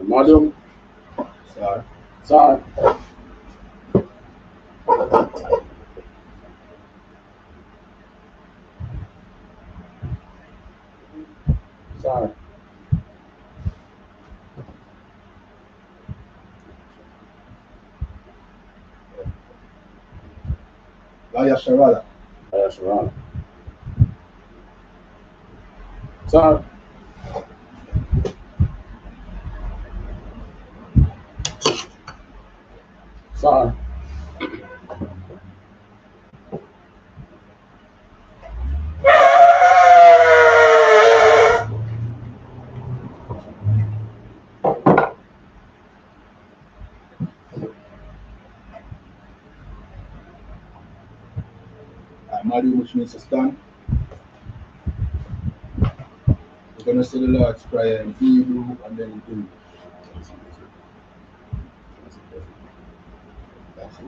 Madam, Sorry. sorry. Sorry. YAHANNA. That's right. Sorry. Sorry. Madu, which means to stand. We're going to say the Lord's Prayer in Hebrew and then in English. That's it.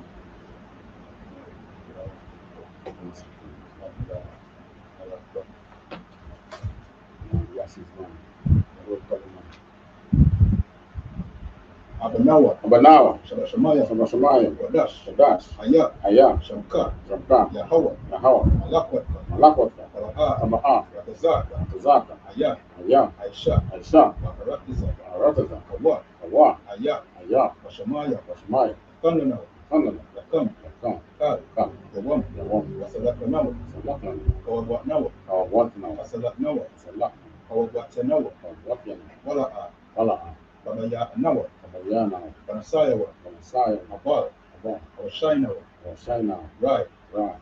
Abanawa, Abanawa, Shabashamaya, Shabashamaya, Wadash, Shadash, Aya, Aya, Shamka, Shabka, Yahawa, Yahawa, Malakwata, Malakwata, Tawaha, Taba'a, Rakazaka, Tazaka, Aya, Aya, Aisha, Aisha, Bakaratiza, Arataza, Kawa, Awa, Aya, Aya, Bashamaya, Bashmaya, Kanana, Kanana, Yakam, Yakam, Kal, Kam, Yawam, Yawam, Wasalakanawa, Salakna, Kawabwatnawa, Kawatna, Wasalaknawa, Salak, Kawabwatanawa, Kawatyan, Wala'a, Wala'a, Kabayanawa, Kabayana, Kanasayawa, Kamasaya, Abal, Abba, Kawashainawa, Shaina, Rai, Ra,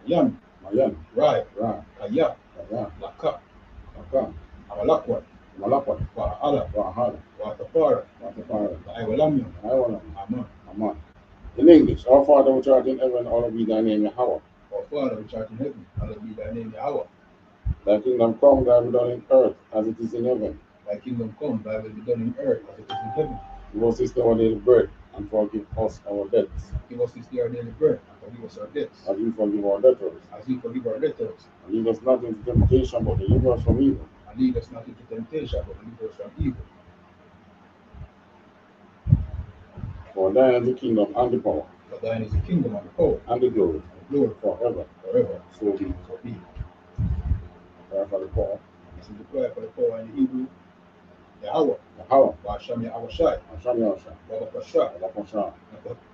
Mayan, Mayan, Rai, Ra, Kaya, Kaya, Laka, Kaka, Amalakwa, Malakwa, Wa'ala, Wahara, Watapara, Watapara, Iwalamyam, Iwalam, Aman. Aman. In English, our Father which art in heaven, hallowed be thy name, Yahweh. Our Father which art in heaven, hallowed be thy name, Yahweh. Thy kingdom come, thy will be done in earth as it is in heaven. Thy kingdom come, thy will be done in earth as it is in heaven. Give us this day our daily bread, and forgive us our debts, Give us this day our daily bread, and forgive us our debts, as we forgive our debtors. as we forgive our debtors. And lead us not into temptation, but deliver us from evil. And lead us not into temptation, but deliver us from evil. For thine is the kingdom and the power, For thine is the kingdom and the power, and the glory, and the glory forever. forever. So be it. So be it. Prayer for the poor. This is the prayer for the power in the Hebrew. Yahweh, Yahweh, Ba'asham Yahawashai, Hashem Yahweh, Babakasha, Abakosha,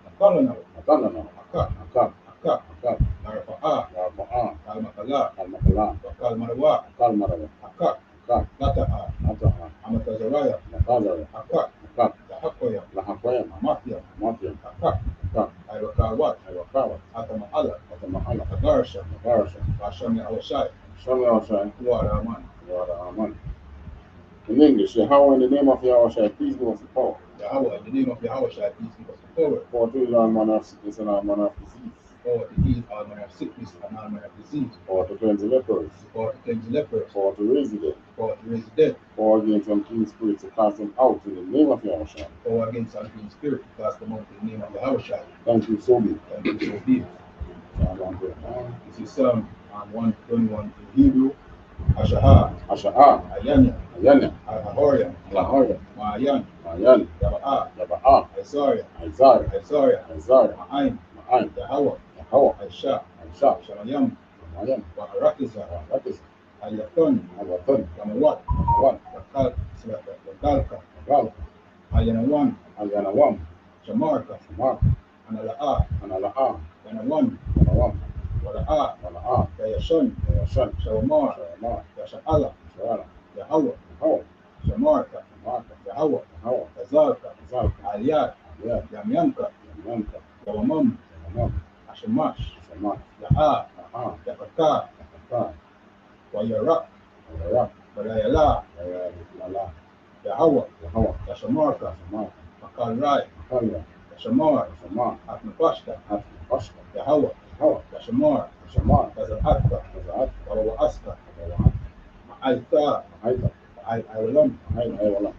Nakalana, Atanana, Akak, Akak, Akak, Akak, Narafa'a, Rafa'a, Kalmakala, Almakala, Bakal Marawa, Akal Marawa, Akak, Akak, Lata'a, Ataha, Amatazaraya, Matazara, Akak, Akak, Lahakoya, Lahakwayam, Mafia, Matiam, Akak, Akak, Irakawat, Ayakawa, Atamahala, Atamahala, Agarsha, Magarasha, Ba'asham Yahawashai, Hashem Yahweh, Wara Aman. Yahweh, Aman. In English, Yahweh, in the name of Yahweh, please give us the power. Yahweh, in the name of Yahawashai, please give us the power. For to heal all manner of sickness and all manner of disease. Power to heal all manner of sickness and all manner of disease. Power to cleanse the lepers. Power to cleanse the lepers. Power to raise the dead. Power to raise the dead. Power against unclean spirits to cast them out in the name of Yahweh. Power against unclean spirit to cast them out in the name of Yahawashai. Thank you, so be it. Thank you, so be it. Psalm 129. This is Psalm 121 in Hebrew. Ashaha, Asha'a, Ayanya, Ayana, Ahoria, Lahoria, Ma'ayan, Mayan, Yaba'a, Yaba'a, Isaiah, Isaiah, Isaiah, Isaiah, Ma'ain, Ma'an, Yahweh, Yahweh, Aisha, Aisha, Shamayam, Mayan, Ba'arakiza, Rakis, Ayaton, Abatan, Kamawat, Awan, Wakalka, Gal, Ayanawan, Ayanawam, Shamarka, Samar, and Allah, and Allah, and a one, One, Wala, Allah, Yashun, Yashan, Shawamar, Shalama, Yasha'ala, Shalala, Yahawah, Hawa, Shamarka, Marka, Yahawah, Hawa, Yazarka, Zalka, Aliyat, Aliyah, Yamyanka, Yanka, Yawamam, Yamam, Ashamash, Shama, Ya'a, Aha, Yakaka, Yaka, Wayarak, Yara, Balayala, Lala, Yahawah, Hawa, Yashamarka, Shama, Makalrai, Kaya, Yashamar, Shama, Atnapashka, Hat, Pashka, Yahawah, Hawa, Yashamar, Shama, Yazahatka, Kazaat, Wawaska, Kazaat, Ma'aita, Haita, Iwalam. Haita,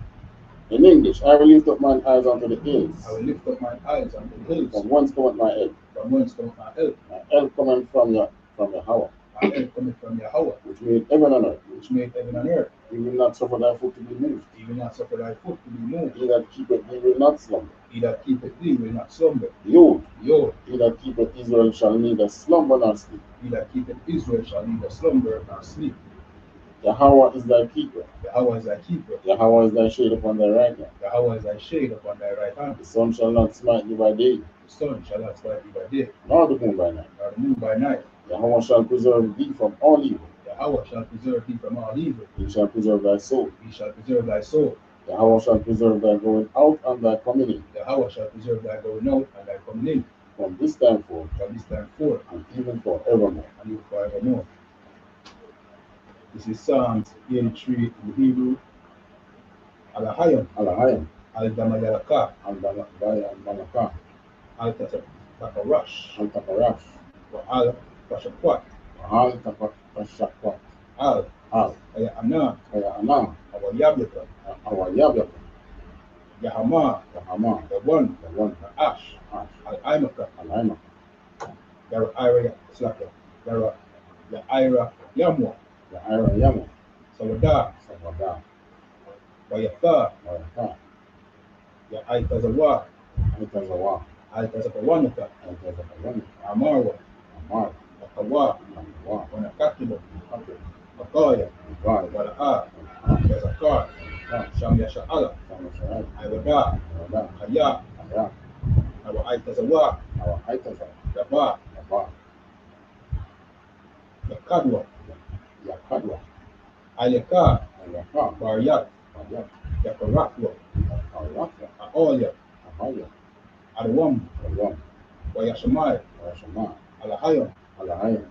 In English, I will lift up mine eyes unto the hills. I will lift up my eyes unto the hills. From whence cometh my help? From whence cometh my help? My help cometh from your Yahweh, My help cometh from Yahweh, which made heaven and earth. which made heaven and earth. He will not suffer thy foot to be moved. He will not suffer thy foot to be moved. He that keepeth thee will not slumber. He that keepeth thee will not slumber. Behold, Behold, he that keepeth Israel shall neither slumber nor sleep. he that keepeth Israel shall neither slumber nor sleep. Yahweh is thy keeper. Yahweh is thy keeper. Yahweh is thy shade upon thy right hand. Yahweh is thy shade upon thy right hand. The sun shall not smite thee by day, The sun shall not smite thee by day, nor the moon by night. nor the moon by night. Yahweh shall preserve thee from all evil. Yahweh shall preserve thee from all evil. He shall preserve thy soul. He shall preserve thy soul. Yahweh shall preserve thy going out and thy coming in, Yahweh shall preserve thy going out and thy coming in, from this time forth from this time forth and even forevermore. and even forevermore. This is Psalms 83 in the Hebrew. Alahayam, Alahayim, Al-Damayalaka, Al-Balaya, Al-Malaka, Al-Takarash, Al-Takarash, wa Al-Pashakwat, Al-Takashakwa, Al, Ayahana, Ayahannah, Awayabyaka, Awayabya, Yahama, Yahama, the one, the one, Ash, Ash, Al-Aimaka, Al-Aima, Yara Ira Slaka, Yara Ira Yamwa, Yahira Yamu, Sawadah, Sabada, Wayatha, Wayaka, Yaitazawa, Aitazawa, Aitazapawanaka, Aitazapawan, Amarwa, Amar, Akawa, Amawa, Wanakakibo, Ape, Akaya, Gai, Wala'a, Yazakar, Sham Yasha'ala, Samasharai, Iwada, Wada, Kaya, Aya, Awa Aitazawa, Awa Aitaza, Yaba, Yaba, Yakadwa, Yakadwa, Ayaka, Ayaka, Baryat, Ayaka, Yakarakwa, Ayaka, Aoya, Ahaya, Adawam, Ayam, Wayashamai, Ayashama, Alahayam, Alahayim,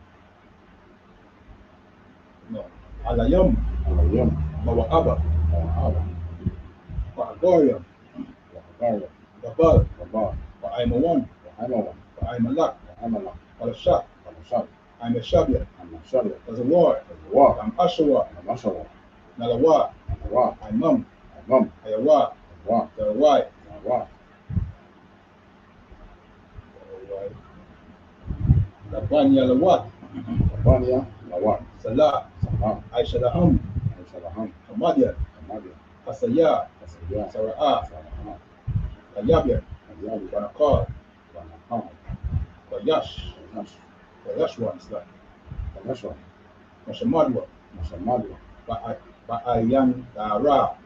no, Alayam, Alayim, Mawa'aba, Ahaba, Wa'agoriam, Yakabaya, Gabal, Baba, Wa'aimawan, Amawa, Wa'aimalak, Amala, Walashak, Amashab, Aimeshabia, Amashabya, Tazawar, Wa, Ashawa, Amashawa, Nalawa, Wa, Aimam, Amam, Ayawa, Wa, Darawai, Wa, Labanya Lawat, Sabania, Lawa, Salah, Sama, Aishalaham, Aishalaham, Hamadia, Amadia, Hasaya, Asaya, Sara'a, Saraha, Kayabia, Ayabi, Wanakar, Wanaham, Wayash, Nash, Wayashwan, Slack, Kanashwa, Mashamadwa, Mashamadwa, Ba'ayan Dara,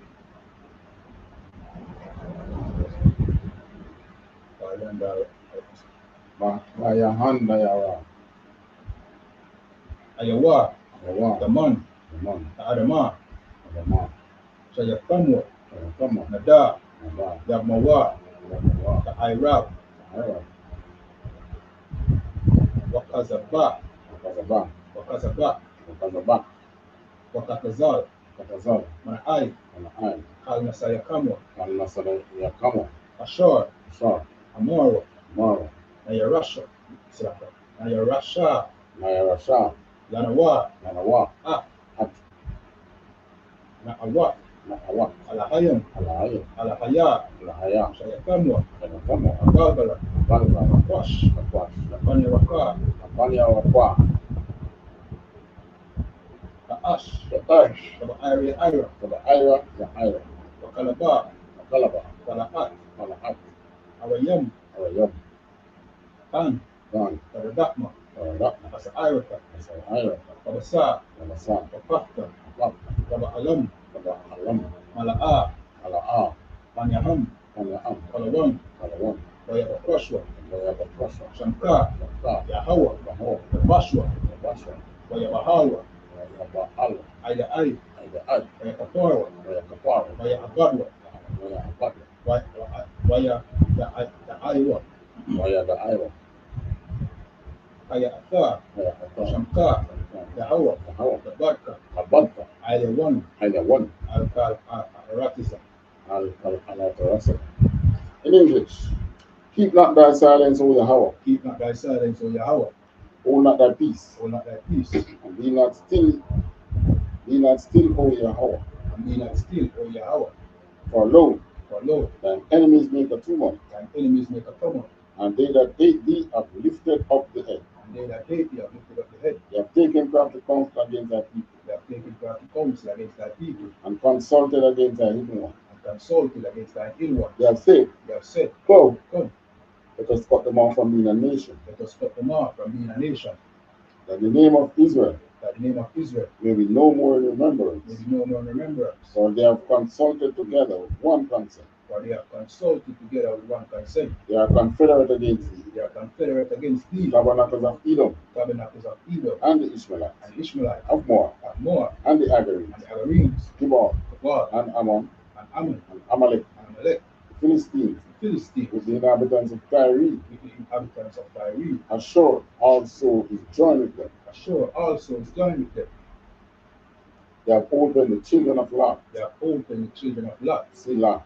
Ba'ayan Dara, YAHANNA, Yara, Ayawa, Yawa, Daman, Yaman, Adama, Adama, Shayakamwa, Shayakama, Nada, Nada, Yabmawa, Yawa, Ta'airab, Ahara, Wakazaba, Wakazaba, Wakazaba, Wakazaba, Wakatazal, Katazal, Manai, Manahai, Kal Nasayakamwa, Al-Nasara, Yakama, Ashar, Shar, Amoro, Mara, Nayarasha, Slaka, Nayarasha, Nayarasha, Lanawa, Nanawa, Ah, At, Na'awa, Nahawa, Alahayam, Alahaya, Alahaya, Alahaya, Shayakamwa, Shayakama, Agabala, Balba, Wash, Akwash, Lapaniraka, Apanya Wakwa, Ash, Shatash, Ira, Ira, Ira, Yahira, Wakalaba, Makalaba, Walahat, Malahat, Awayam, Arayam, Tan, Dan, Taradakma, Aradakna, Asa Iraka, Asahira, Wabasa, Nabasa, Wapafta, Wap, Waba Alam, Alam, Mala'a, Ala'a, Manyaham, Kanyaham, Kalawam, Kalawam, ويبقشوا ويبقشوا شمكار يهوى يهوى بشوا وبشوا ويبهالوا ويبحلوا أي أي أيضا ويكفاروا ويكفاروا ويعبدوا ويعبدوا ويدعيوا ويدعوا ويأثار ويحطوا شمكار يهوى يهوى البركة البطة عليون حيوان الراتسة. al-Tarasa. In English, keep not thy silence, O Yahweh, Keep not thy silence, O Yahweh, hold not thy peace, hold not thy peace, and be not still, O Yahweh. and be not still, O Yahweh. For lo, thine enemies make a tumult, enemies make a tumult, and they that hate thee have lifted up the head. and they that hate thee have lifted up the head. They have taken crafty counsel against thy people, They have taken crafty counsel against thy people, and consulted against thy hidden one. and consulted against thy ill one. They have said, Come, let us cut them off from being a nation, let us cut them off from being a nation, that the name of Israel that the name of Israel may be no more in remembrance. may be no more in remembrance. For they have consulted together with one consent. For they have consulted together with one consent. They are confederate against thee, They are confederate against thee, tabernacles of Edom, and the Ishmaelites, the Ishmaelites, of Moab, and the Agarenes, and the Agarenes, Gibon, and Ammon, Ammon, and Amalek, the Philistines, Philistines, with the inhabitants of Tyre. with the inhabitants of Tyre. Ashur also is joined with them. Ashur also is joined with them. They have opened the children of Lot, They have opened the children of Lot, Selah,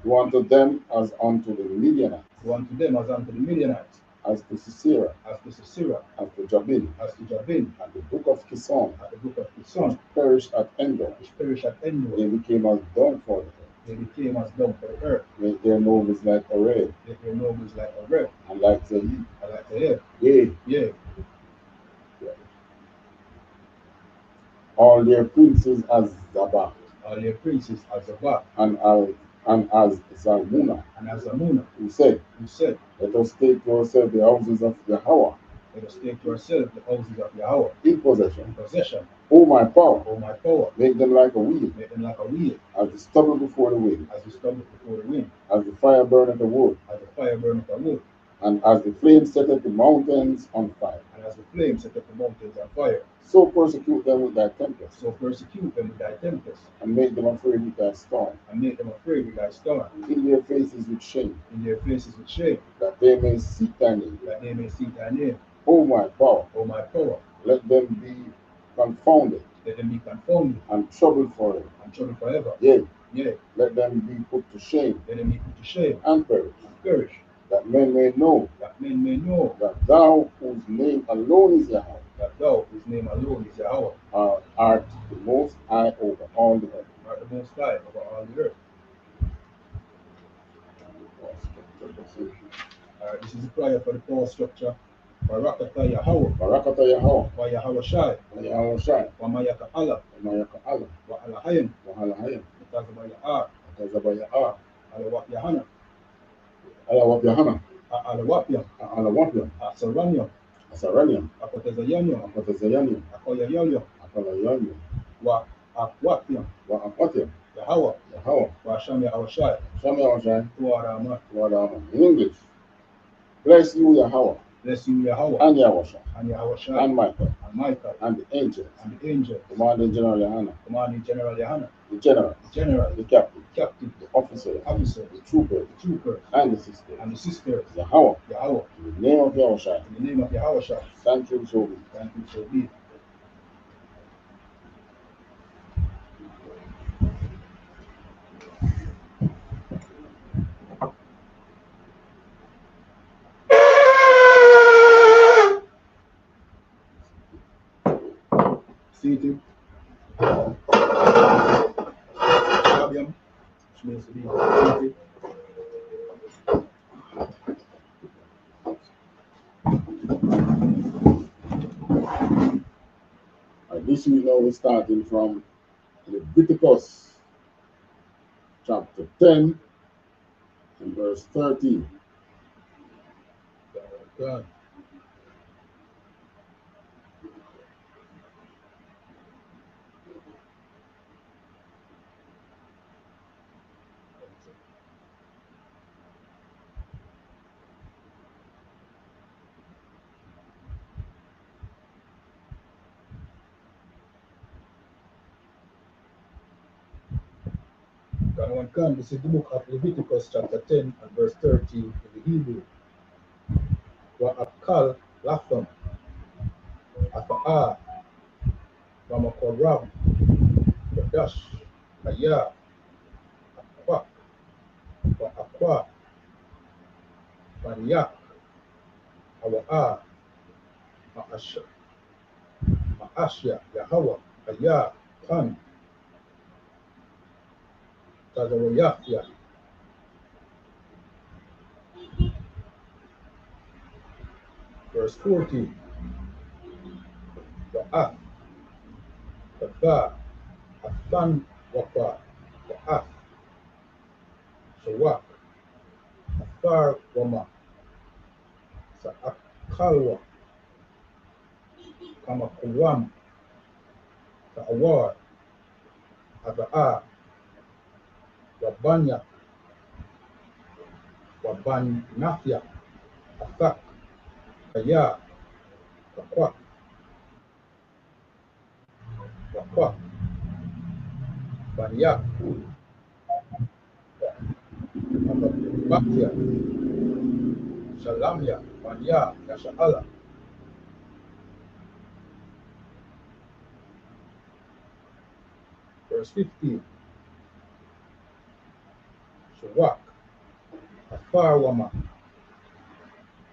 who unto them as unto the Midianites, unto them as unto the Midianites, as to Sisera, as to Sisera, as to Jabin, and the book of Kison, at the book of Kison, perished at Endor. which perished at Endor. They became as dung for the earth. They became as dung for the earth. Make their nobles like a red, Make their nobles like a red, and like the and like the air. yea, all their princes as Zabah, All their princes as Zabah, and as Zalmunna, and as Amunah, who said, let let us take to ourselves the houses of Yahweh us take to ourselves the houses of Yahweh in in possession. possession. O my power, O my power, make them like a wheel, make them like a wheel, as the stubble before the wind, as the stubble before the wind, as the fire burneth the wood, as the fire burneth the wood, and as the flame setteth the mountains on fire. and as the flame set up the mountains on fire. So persecute them with thy tempest, So persecute them with thy tempest, and make them afraid with thy storm, and make them afraid with thy storm, in their faces with shame, in their faces with shame, that they may seek thy name. that they may see thy name. O my power, O my power, let them be confounded let them be confounded and troubled forever. and troubled forever. Yea, Yea, let them be put to shame let them be put to shame and perish, and perish, that men may know that men may know that thou, whose name alone is Yahweh, that thou, whose name alone is Yahweh, art the most high over all the earth. art the most high over all the earth. This is a prayer for the power structure. Barakata Yahweh, Barakata Yahweh, wa Yahweh Shai, wa Yahweh Shai, wa Mayaka Allah, wa Mayaka Allah, wa Alahayim, wa Halahayim, Mutazaba Ya'ar, Tazabaya Ah, Alawak Yahanna, Alawap Yahanna, Alawapiam, Alawapiam, Asaraniam, Asaraniam, Akotazayaniam, Apatazayaniam, Akoyayaliam, Apalayaniam, wa Akwapiam, wa Apatiam, Yahweh, Yahweh, wa Hashem Yahweh Shai, Shami Awashai, Tuarama. Tuadama. In English, bless you, Yahweh, Bless you, Yahweh, and Yahushua, and Yahweh Shai, and Michael, and Michael, and the angels, and the angel, Commanding General Yahanna, commanding General Yahanna, the general, the general, the captain, captain, the officer, officers, the troopers, the troopers, and the sisters. and the sisters. Yahweh, Yahweh, in the name of Yahushua, in the name of Yahweh Shai, thank you so much. thank you so be. Seated. Shabiam, which means to be seated. This week now we're starting from Leviticus chapter 10 and verse 13. God. This is the book of Leviticus chapter 10 and verse 13 in the Hebrew. Wa'akal latham afa'a wamakorab wadash aya akwa wa'akwa waniyak awa'a ma'ashya yahawa aya kan tazawayafya. Verse 14. Wa'af Wa'fa Afan Wafa Wa'af Shawak Afar Wama Sa'akalwa Kamakuwam Ta'awar Aba'a Wabanya Wabanafya Afak Kaya Wakwak Wakwak Banyak Bakya Shalamya Banya Yashala. Verse 15. Shawak Afar Wama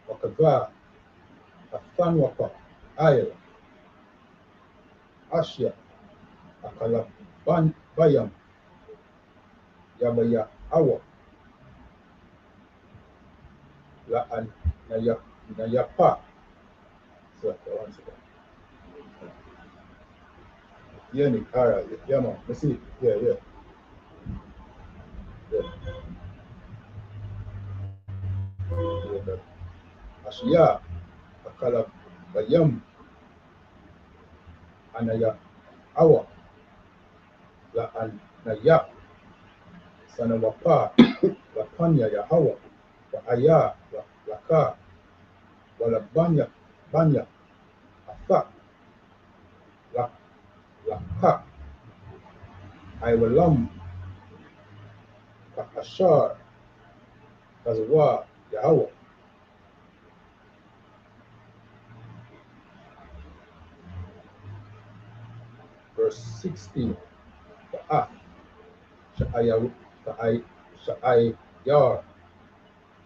Wakava Afan Waka Ayel Asya Akala Bayam Yabaya Awa La Nayapa. So, one second. Yeah, Nick. All right. Yeah, man. Let's see. Yeah. Asya Akala Bayam Anaya Awa La Nayap Sanawapa Lapanya Yahawa Wa Aya Laka Wala Banya Afak Laka Iwalam Ashar Kazawa Yahawa. Verse 16. Ta'af Sha'ayar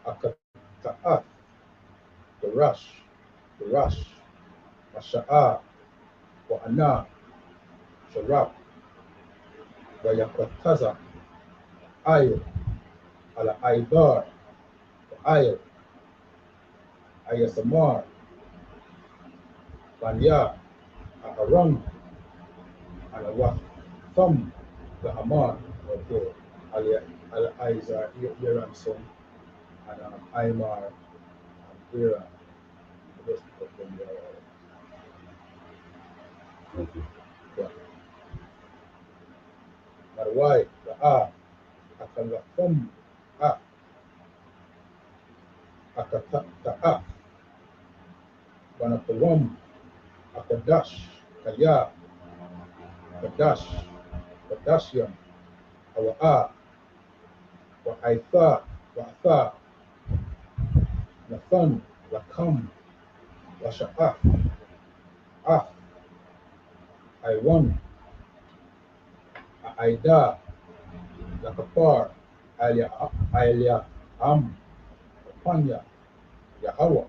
Akata'af the rush Masha'a Wa'ana Sharab Wayakataza Ayr Ala Aidar Ayr Ayasamar Banya Aharon Ala Watham the Amar. Okay. Al Aizar Yeramson and Aymar and Ira. Yeah. Marwai the Akalafum Akata'a Banapawam Akadash Kaya Kadashiam Awa'a Wa'atha Nathan Lakam Washa'af Iwan Aida Lakapar Alia Panya Yahawa.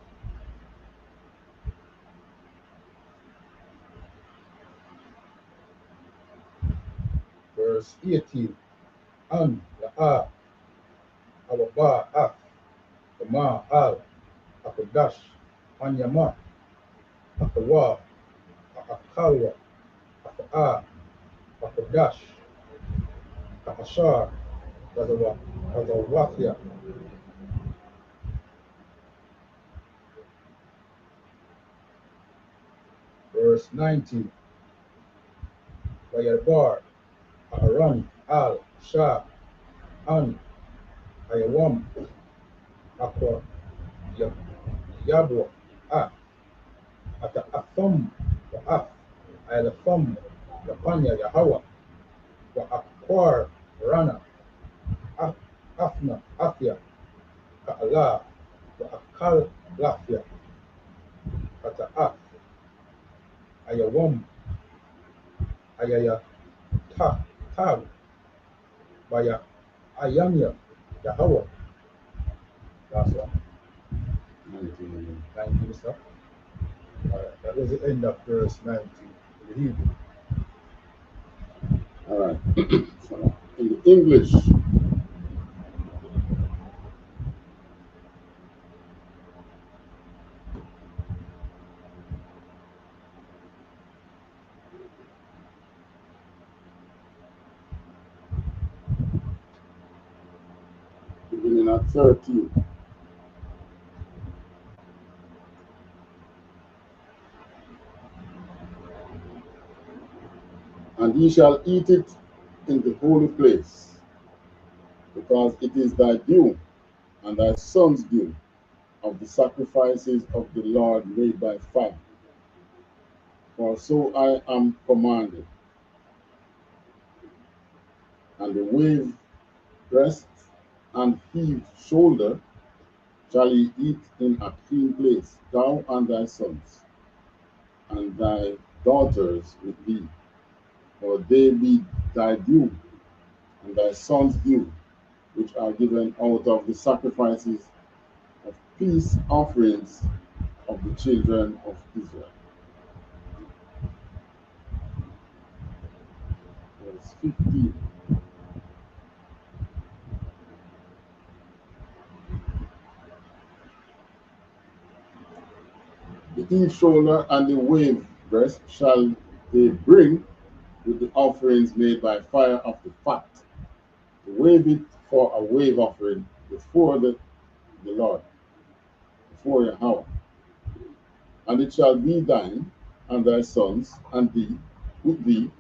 Verse 18. An La'a Awaba Af Kama Al Akadash Panyama Akawa Akawa Aka'a Akadash Akashar Kazawafia. Verse 19. Wayarbar Aran Al Shah An Ayawam Aqua Yabwa Ata'atham Wa'af Ayalatham Yapanya Yahawa Wa'akwar Rana Afna, Afia, Ka'ala, Akal, Lafia, Kata'af, Ayawam, Ayaya, Tab, Baya, Ayamya, Yahweh. That's one. 19, sir. Alright, that was the end of verse 19 in the Hebrew. All right. So, in the English, beginning at 13. And ye shall eat it in the holy place, because it is thy due, and thy son's due, of the sacrifices of the Lord made by fire. For so I am commanded. And the wave breast and heaved shoulder shall ye eat in a clean place, thou and thy sons, and thy daughters with thee, for they be thy due, and thy sons' due, which are given out of the sacrifices of peace offerings of the children of Israel. Verse 15. The heave shoulder and the wave breast shall they bring with the offerings made by fire of the fat, to wave it for a wave offering before the Lord, before Yahweh. And it shall be thine and thy sons and thee with thee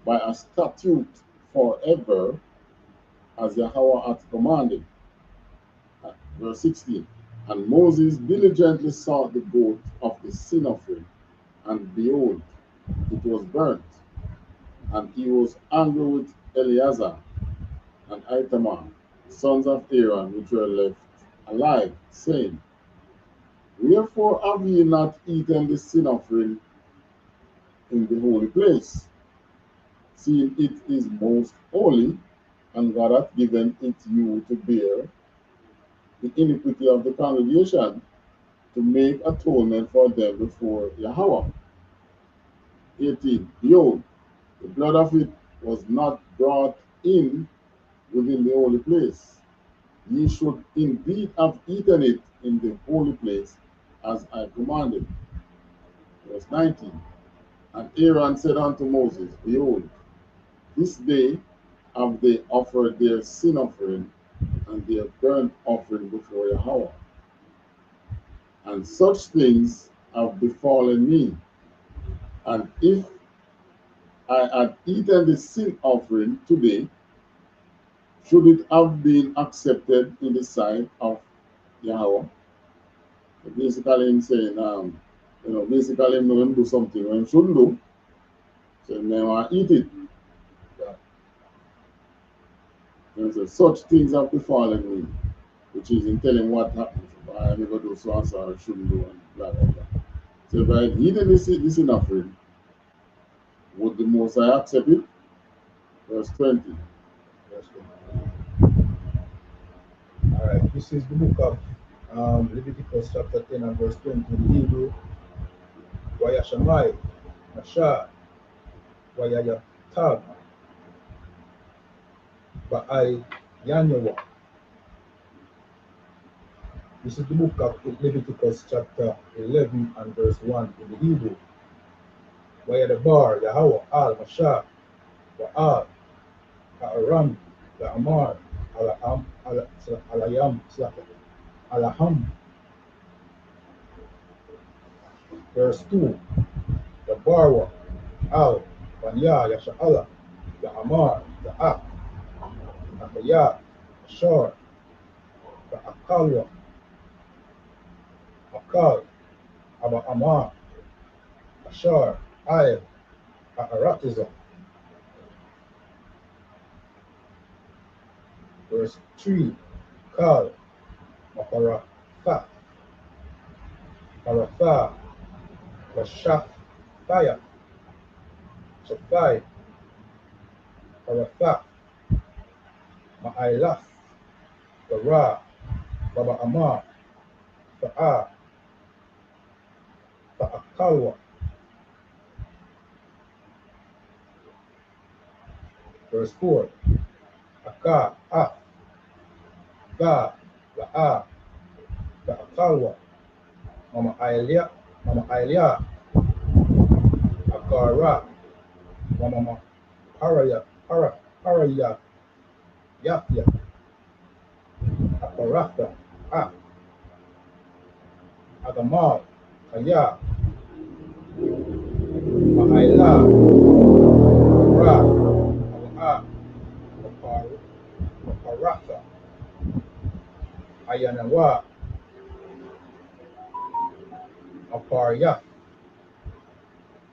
by a statute forever, as Yahweh hath commanded. Verse 16. And Moses diligently sought the goat of the sin offering, and behold, it was burnt. And he was angry with Eleazar and Ithamar, sons of Aaron, which were left alive, saying, Wherefore have ye not eaten the sin offering in the holy place, seeing it is most holy, and God hath given it you to bear the iniquity of the congregation, to make atonement for them before Yahweh. 18. Behold, the blood of it was not brought in within the holy place. Ye should indeed have eaten it in the holy place, as I commanded. Verse 19. And Aaron said unto Moses, Behold, this day have they offered their sin offering and their burnt offering before Yahweh. And such things have befallen me. And if I had eaten the sin offering today, should it have been accepted in the sight of Yahweh? Basically, him saying, basically, him going to do something when he shouldn't do. So, he may want to eat it. And so, such things have befallen me, which is in telling what happened. I never do so and so, I shouldn't do, and blah, blah, blah. So, if I had eaten the sin offering, would the Most High accept it? Verse 20. All right, this is the book of Leviticus chapter 10 and verse 20 in the Hebrew. Wayashamai, Nasha, Wayayatab, Ba'ai Yanyawa. This is the book of Leviticus chapter 11 and verse 1 in the Hebrew. Wayadabar, Yahweh, Al, Masha, Wa'al, Ha'aram, La'amar, Alaham, Alayam, Alaham. Verse 2. The Barwa, Al, Banya, Yasha'ala, La'amar, La'ak, Akaya, Ashar, La'akalwa, Akal, Aba Amar, Ashar, Ayel, Aaratiza. Verse 3, Kal, Maparafa, Parafa, Washafaya, Shafai, Parafa, Ma'ailas, Bara, Baba Amar, Fa'a, Fa'akalwa. Verse 4, Aka, Af, Ga, La'a, Fa'akalwa, Mama Ailia, Akara, Mama Paraya, Paraya, Yafya, Aparatha, Agamal, Kaya, Ma'aila, Ra, Aparatha, Ayanawa, Aparya,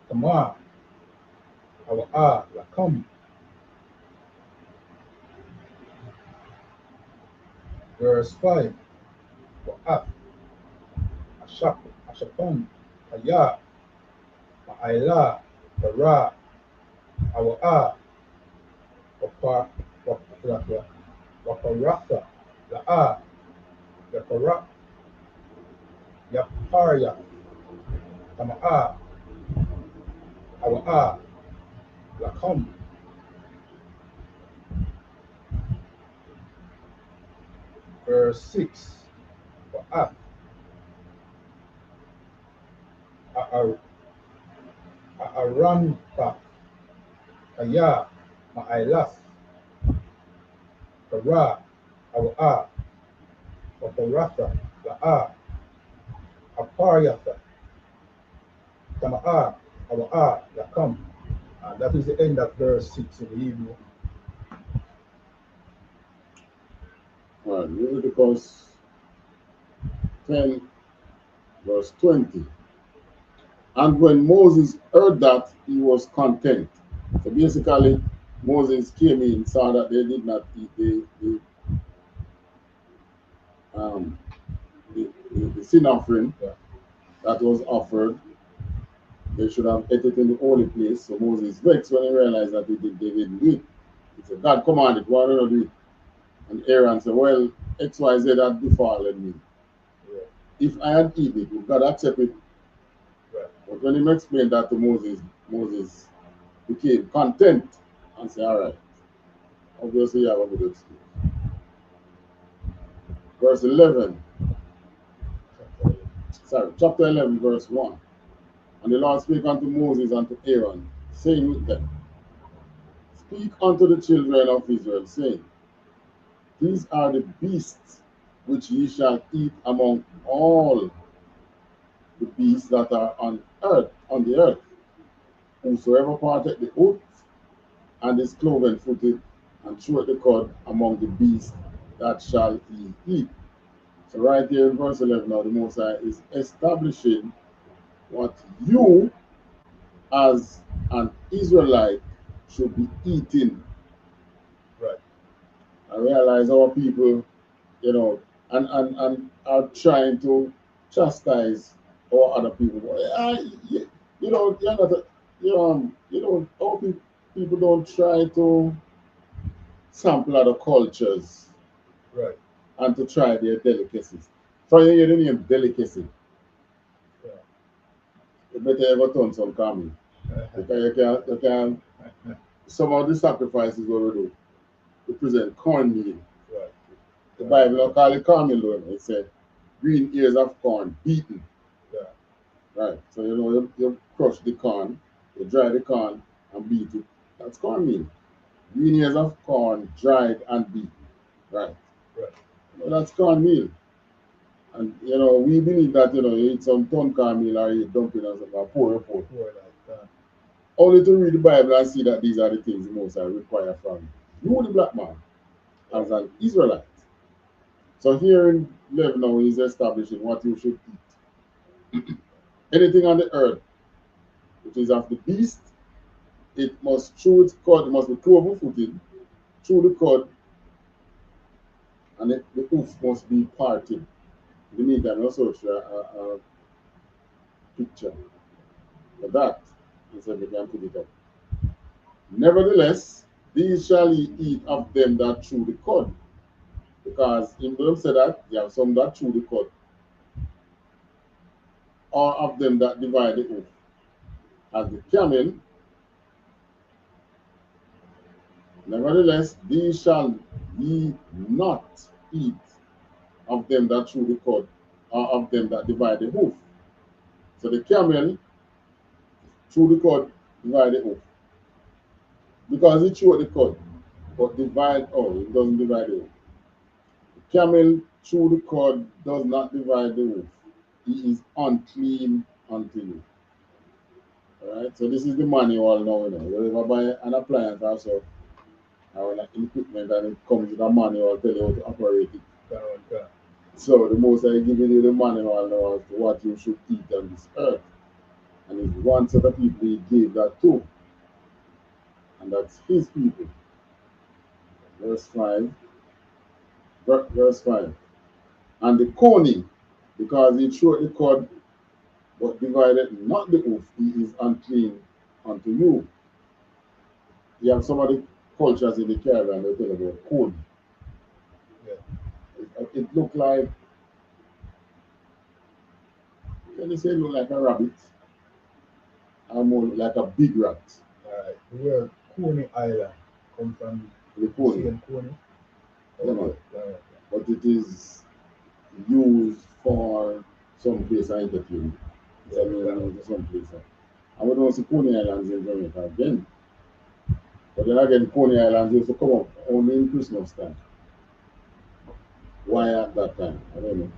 Tama, Lakam. Verse 5, Wa'af, Ashapon, Kaya, Ma'aila, Bara, Awa'a, Waparatha, La'a, Yapara, Yaparya, Tama'a, Awa'a, Lakam. Verse 6, Wa'af, A'aranfa, Kaya, Ma'ailas, Bara, Awa'a, Waparatha, La'a, Aparyatha, Tama'a, Awa'a, Lakam. And that is the end of verse 6 in the Hebrew. All right, Leviticus 10, verse 20. And when Moses heard that, he was content. So basically, Moses came in, saw that they did not eat the sin offering that was offered. They should have ate it in the holy place. So Moses vexed when he realized that they didn't do it. He said, God commanded, why don't you do it? And Aaron said, well, XYZ had befallen me. Yeah. If I had eaten it, would God accept it? Right. But when he explained that to Moses, Moses became content and said, all right, obviously you have a good excuse. Verse 11. Sorry, chapter 11, verse 1. And the Lord spake unto Moses and to Aaron, saying with them, speak unto the children of Israel, saying, these are the beasts which ye shall eat among all the beasts that are on the earth. Whosoever parteth the oath and is cloven-footed and cheweth the cud among the beasts, that shall ye eat. So right here in verse 11 now, the Most High is establishing what you as an Israelite should be eating. Right. I realize our people, you know, and are trying to chastise our other people. You know, you're not a, you know, our people don't try to sample other cultures, right, and to try their delicacies. So you hear the name delicacy. yeah. You better ever turn some coming. Because you can, some of the sacrifices we will do, we present cornmeal. Right. The Bible don't call it cornmeal, though. It said green ears of corn beaten. Yeah. Right. So you know you crush the corn, you dry the corn and beat it. That's cornmeal. Green ears of corn dried and beaten. Right. Right. Well, that's cornmeal. And you know, we believe that you eat some ton cornmeal or eat dumpling or something, or pour a pour. Only to read the Bible and see that these are the things the Most High require from you, the black man, as an Israelite. So here in 11 now, he's establishing what you should eat. Anything on the earth which is of the beast, it must chew its cud, it must be cloven-footed, chew the cud, and the hoof must be parted. In the meantime, also show a picture for that, so we can put it up. Nevertheless, these shall ye eat of them that chew the cud, because in them say that you have some that chew the cud, or of them that divide the hoof. As the camel, nevertheless, these shall ye not eat of them that chew the cud, or of them that divide the hoof. So the camel chew the cud, divide the hoof. Because it chew the cud, but divide, it doesn't divide the hoof. The camel chew the cud, does not divide the hoof. He is unclean unto you. Alright, so this is the manual now. You ever buy an appliance also, or like equipment, and it comes with a manual tell you how to operate it. So the most I giving you the manual now as to what you should eat on this earth. And it's one set of people he gave that to. And that's his people. Verse 5. Verse 5. And the coney, because he chewed the cud, but divided not the hoof, he is unclean unto you. You have some of the cultures in the Caribbean, they tell about coney. Yeah. It looked like, can you say it look like a rabbit? Or more like a big rat. Alright, the word Coney Island come from the coney. Coney. But it is used for some place I entertain. Yeah, some place. And we don't see Coney Islands in Jamaica again. But then again, Coney Islands used to come up only in Christmas time. Why at that time? I don't know.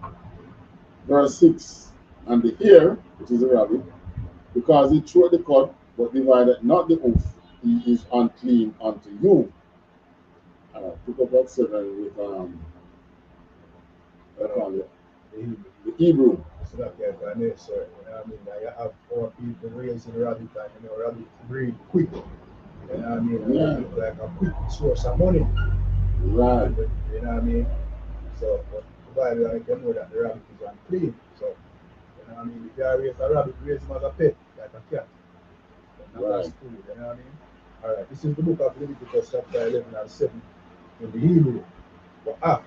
Verse 6. And the hare, which is a rabbit, because he chewed the cud, but divided not the hoof, he is unclean unto you. Pick up that 7 with the Hebrew. It's not like an sir. I mean, you have 4 people raising rabbit, and rabbit breed quick. You know what I mean? Yeah. It's like a quick source of money. Right. You know what I mean? So, but the Bible, I can know that the rabbit is unclean. So, you know what I mean? If you raise a rabbit, raise him as a pet, like a cat. Not right. as food, you know what I mean? Alright, this is the book of Leviticus, chapter 11 and 7. In the Hebrew, Wa'af,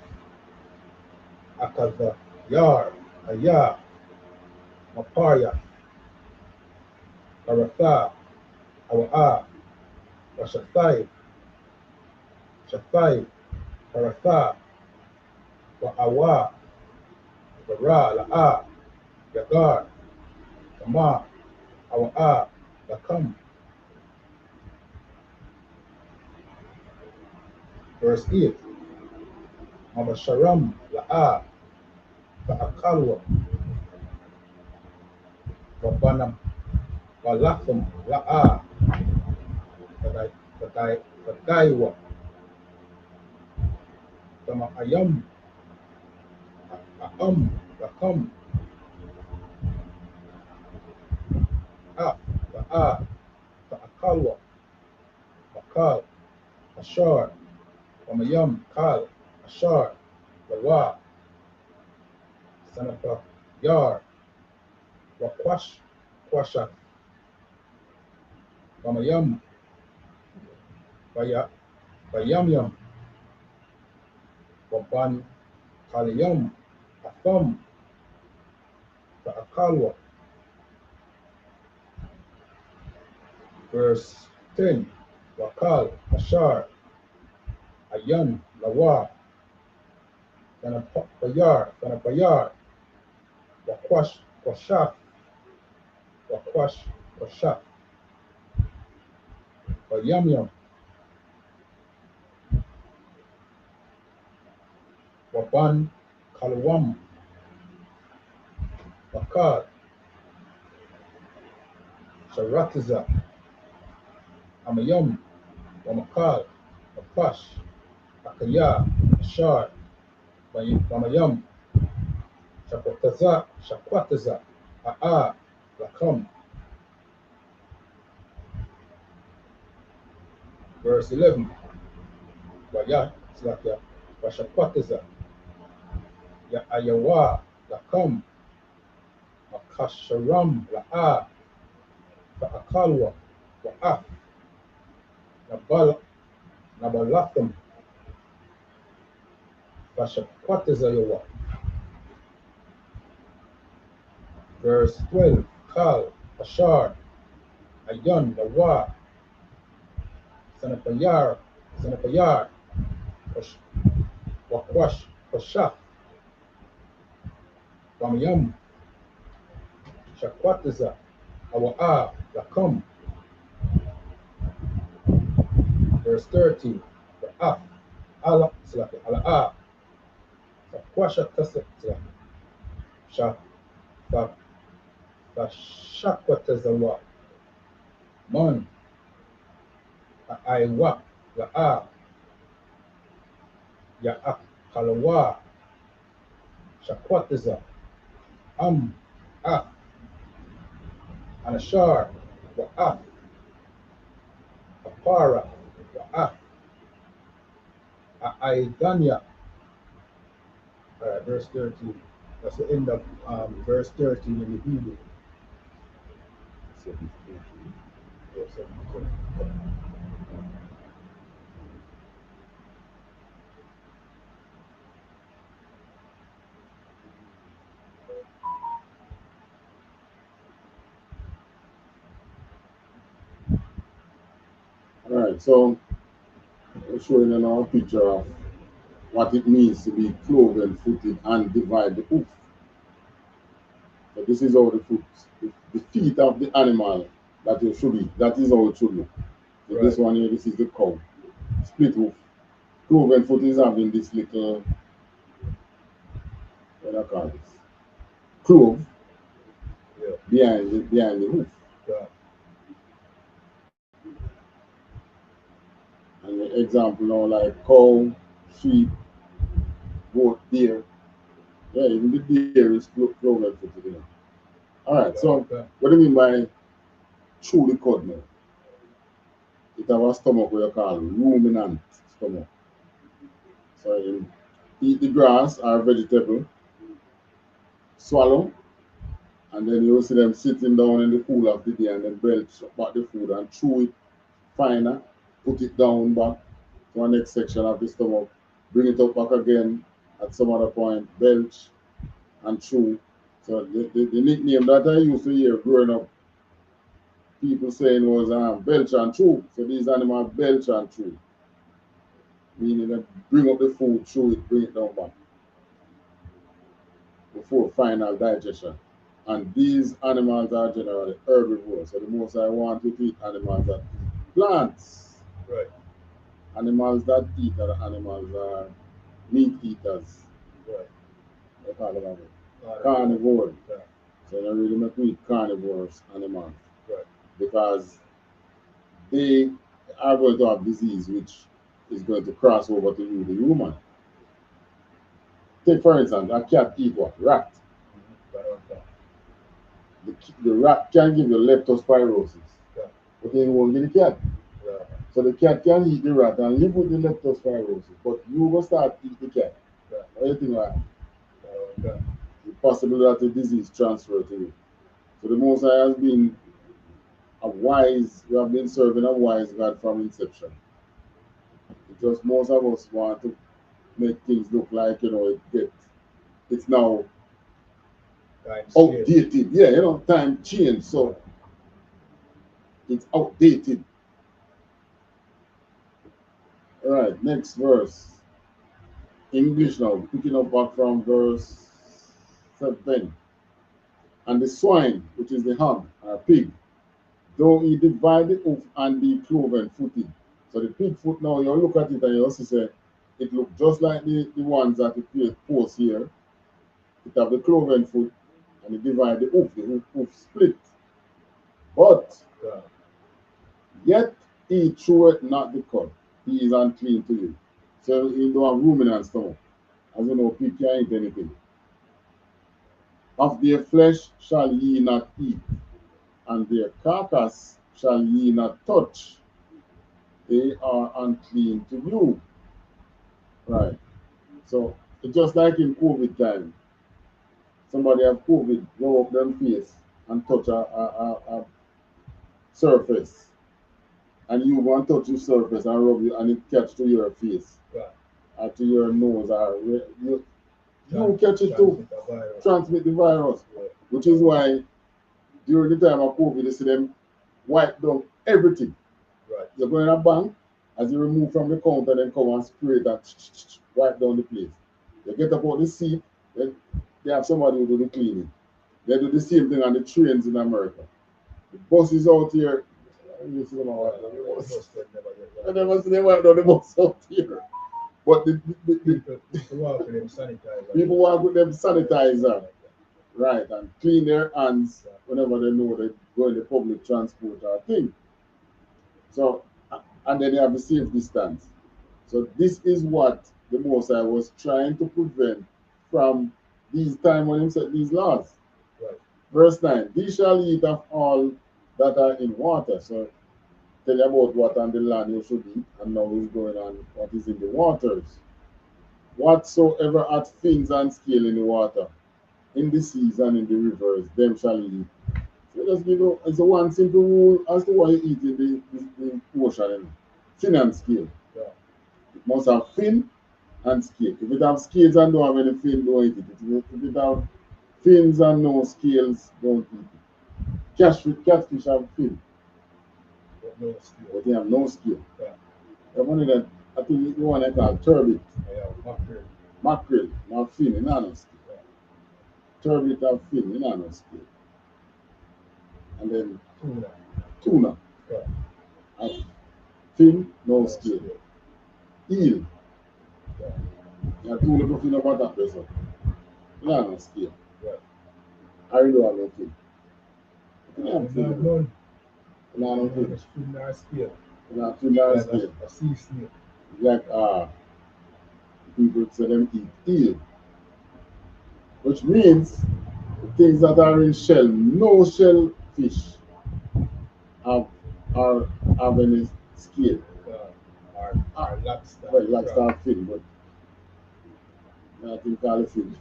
Akadha, Yar, Ayah, Mapaya, Aratha, Awa'ah, Washathai, Shathai, Aratha, Wa'awa, Bara, La'a, Yagar, Kama, Awa'ah, Lakam. Verse 8. Mabasharam, La'a, Ta'akalwa, Wabanam, Walatham, La'a, Fataiwa, Tama Ayam, Lakam, La'a, Ta'akalwa, Bakal, Ashar, Wamayam, Kal, Ashar, Lawa, Sanafa, Yar, Wakwash, Kwasha, Wamayam, Bayamyam, Waban, Kaliyam, Atham, Ta'akalwa. Verse 10. Wakal, Ashar, Ayan, Lawa, Sanapayar, Wakwash, Kwashaf, Wakwash, Kwashaf, Bayamyam, Waban, Kalawam, Wakal, Sharatiza, Amayam, Wamakal, Wapash, Akaya, Ashar, Wamayam, Shakwataza, A'a, Lakam. Verse 11. Waya, Slakia, Washakwataza, Ayawa, Lakam, Akasharam, La'a, Akalwa, Wa'af, Nabalatham, Vashakwatazayawa. Verse 12, Kal, Ashar, Ayon, Lawa, Sanapayar, Wakwash, Kwashaf, Wamyam, Shakwataza, Awa'a, Lakum. Verse 13, Ra'af, Ala, Ala'a, Sakwasha Tasat, Shakwatazawa, Mon, Aiwa, La'a, Ya'ak, Kalawa, Shakwataza, Af, Anashar, Wa'af, Apara, Wa'af, Aidanya. All right, verse 13. That's the end of verse 13 in the Hebrew. All right, so we're showing you now a picture of what it means to be cloven-footed and divide the hoof. So this is how the feet of the animal that you should eat. That is how it should look. So this one here, this is the cow. Split hoof. Cloven-foot is having this little, what do I call this? Clove behind the hoof. Yeah. And the example now, like cow, sheep, goat, deer. Yeah, even the deer is cloven-footed. You know. All right, so what do you mean by chew the cud now? It have a stomach what you call ruminant stomach. So you eat the grass or vegetable, swallow, and then you see them sitting down in the cool of the day and then belch back the food and chew it finer, put it down back to the next section of the stomach, bring it up back again at some other point, belch and chew. So the nickname that I used to hear growing up, people saying was belch and chew. So these animals belch and chew. Meaning that bring up the food, chew it, bring it down back before final digestion. And these animals are generally herbivores. So the most I want to eat animals that eat plants. Right. Animals that eat other animals are meat eaters. Right. They call them carnivore. Yeah. So they really make me eat carnivores animals. Right. Because they are going to have disease which is going to cross over to you, the human. Take for instance, a cat eat what? Rat. The rat can give you leptospirosis, but then you won't get the cat. So the cat can eat the rat and live with the leptospirosis, but you will start eat the cat. Anything like that. It's possible that the disease transfer to you. So the Most High has been we have been serving a wise God from inception. Because most of us want to make things look like, it's now outdated. Yeah, time changed, so it's outdated. All right, next verse. English now, picking up back from verse 7. And the swine, which is the hog, or pig, though he divide the hoof and be cloven-footed. So the pig foot now, you look at it and you also say, it looks just like the ones that it post here. It have the cloven foot and it divide the hoof split. But yet he cheweth not the cud. He is unclean to you. So he don't have ruminant stomach. As you know, pig can't eat anything. Of their flesh shall ye not eat, and their carcass shall ye not touch. They are unclean to you. Right. So It's just like in COVID time. Somebody have COVID, blow up them face and touch a surface. And you go and touch the surface and rub you and it catch to your face. Right. Or to your nose or you catch it too. Transmit the virus. Right. Which is why during the time of COVID, they see them wipe down everything. Right. You go in a bank, as you remove from the counter, then come and spray that, wipe down the place. You get up on the seat, then they have somebody who do the cleaning. They do the same thing on the trains in America. The buses out here, you see them wipe down the bus. I never see them wipe down the bus out here. But people walk with them sanitizer. People walk with them sanitizer. Right, and clean their hands whenever they know they go in the public transport or thing. So, and then they have the safe distance. So this is what the Most High was trying to prevent from these time when he set these laws. Right. Verse 9, these shall eat of all that are in water. So tell you about what on the land you should eat, and now he's going on what is in the waters. Whatsoever hath fins and scale in the water, in the seas and in the rivers, them shall eat. So just give you it's a one simple rule as to why you eat in the ocean. Fin and scale. Yeah. It must have fin and scale. If it have scales and don't have any fin, don't eat it. If it have fins and no scales, don't eat it. Catfish have fin, No skill. but they have no scale. Yeah. The one that I think the one they call turbot. Yeah, mackerel. Mackerel, not fin, in no scale. Turbot have fin, in no scale. And then tuna. Yeah. Have fin, no scale. Eel. Yeah. Yeah, tuna go fin up at that place. No scale. Yeah. I really don't have no fin. No, No fin. Just fin nor scale. No fin, no Like scale. a sea snake. Like people say them eat eel, which means the things that are in shell, no shell fish have any scale. Or lobster. Well, lobster have fin, but I think call it fin.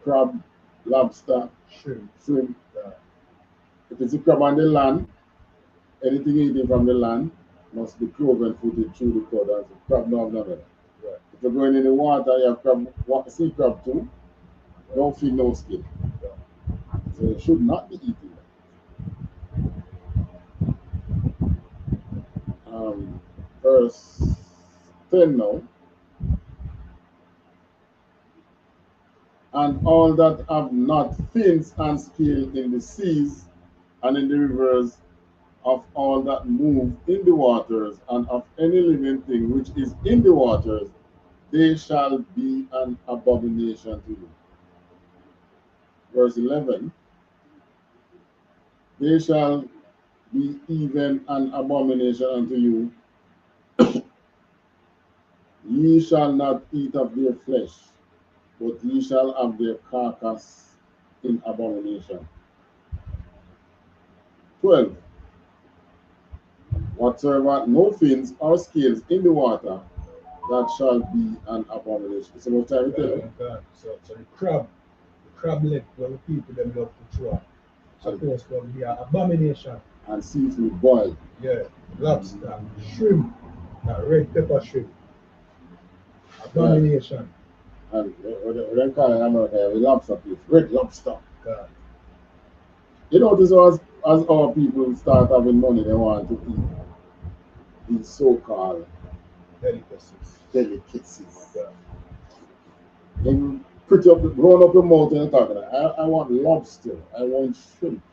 Crab, lobster, Shrimp. shrimp. Yeah. If it's a crab on the land, anything eating from the land must be cloven footed through the cod. And the crab no have none of that. Right. If you're going in the water, you have crab, sea crab too. No fin, no skin. Yeah. So you should not be eating that. Verse 10 now. And all that have not fins and scale in the seas and in the rivers, of all that move in the waters, and of any living thing which is in the waters, they shall be an abomination to you. Verse 11, they shall be even an abomination unto you. Ye shall not eat of their flesh, but ye shall have their carcass in abomination. 12, whatsoever no fins or scales in the water, that shall be an abomination. So much time we tell you. So the crab leg where the people them love to throw. Supposed to be an abomination. And seafood boiled. Yeah, lobster, shrimp, red pepper shrimp. Abomination. And we don't call it in America, we lobster place, red lobster. Yeah. You notice as our people start having money, they want to eat these so-called delicacies. Yeah. They pretty up, roll up your mouth and talking. I want lobster, I want shrimp.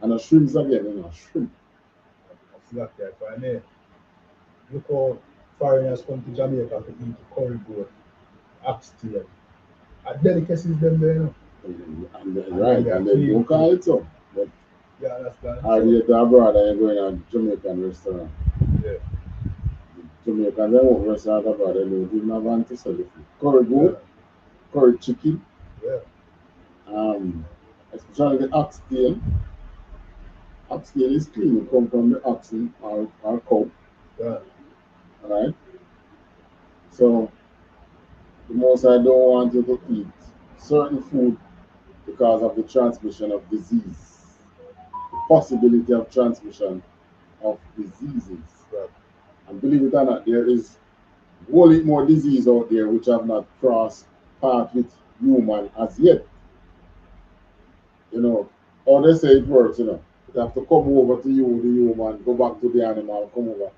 And the shrimps again, shrimp. That's not that fine. Look how foreigners come to Jamaica to eat curry goat, oxtail. A delicacies them there, you know. And then don't call it so. But yeah, understand. are you to abroad and you're going to a Jamaican restaurant? Yeah. Jamaican, they won't restaurant abroad, they don't even have antecedent. Curry goat, curry chicken. Yeah. Especially the oxtail. Oxtail is clean, it comes from the oxen or cow. Yeah. Alright? So The Most I don't want you to eat certain food because of the transmission of disease, the possibility of transmission of diseases. Right. And believe it or not, there is a whole lot more disease out there which have not crossed path with human as yet. You know, how they say it works, you know. It have to come over to you, the human, go back to the animal, come over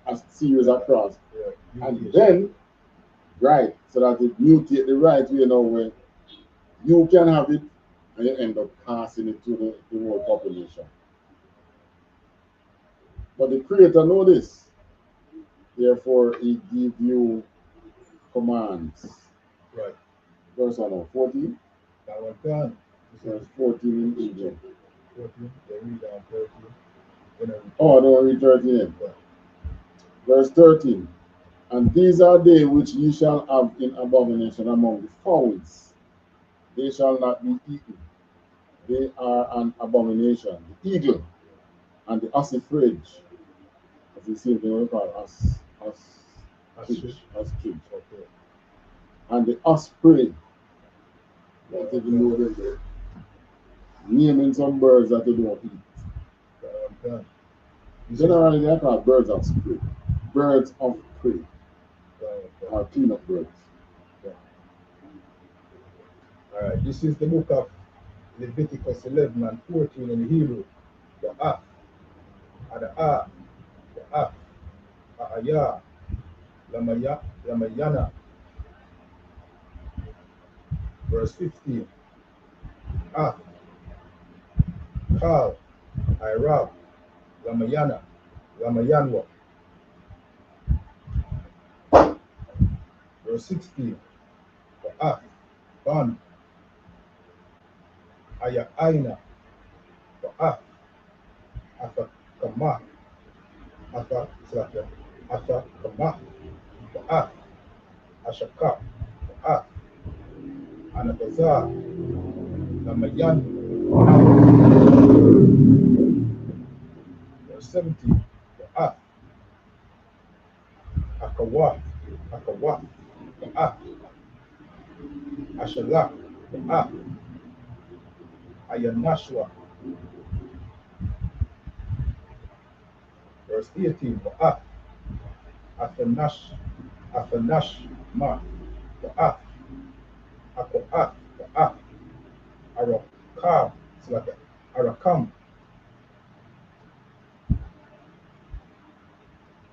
as series across. Yeah. And then, right, so that it mutate the right way now where you can have it and you end up passing it to the whole population. But the Creator know this. Therefore, He give you commands. Right. Verse 14. That one done. Verse 14 in Egypt. 14. They read down 13. Then Oh, no, read 13. Right. Verse 13. And these are they which ye shall have in abomination among the fowls. They shall not be eaten. They are an abomination. The eagle and the ossifrage, as the same thing we call ostrich. Okay. And the osprey. What if you know them? Naming some birds that they don't eat. That one done. Generally, they are called birds of prey. Birds of prey. Or clean-up birds. All right, this is the book of Leviticus 11 and 14 in Hebrew. The Ah, the Ah, the Ah, Ayah, Lamayana. Verse 15. Ah, Kal, Irab, Lamayana, Lamayanwa. Verse 16. The Ah, Ban, Aina, the Ah, Afakama, Afakama, the Ah, Ashaka, the Ah, Anabazar, Lamayan. Verse 17. The Ah, Akawa, the Ah, Ashalak, the Ah, Ayanashwa. Verse 18. The Ah, Afanash, Ma, the Ah, Akoah, the Ah, Arakam, it's like Arakam.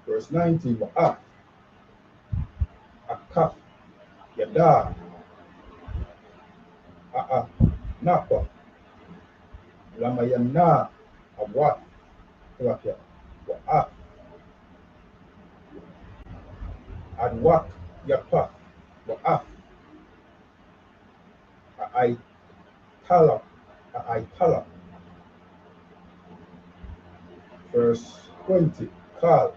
Verse 19. The Ah, Akaf, Yada, Napa, Lamayana, Awat, Tilapia, Wa'af, Adwak, Yapa, Wa'af, Aitala. Verse 20. Kal,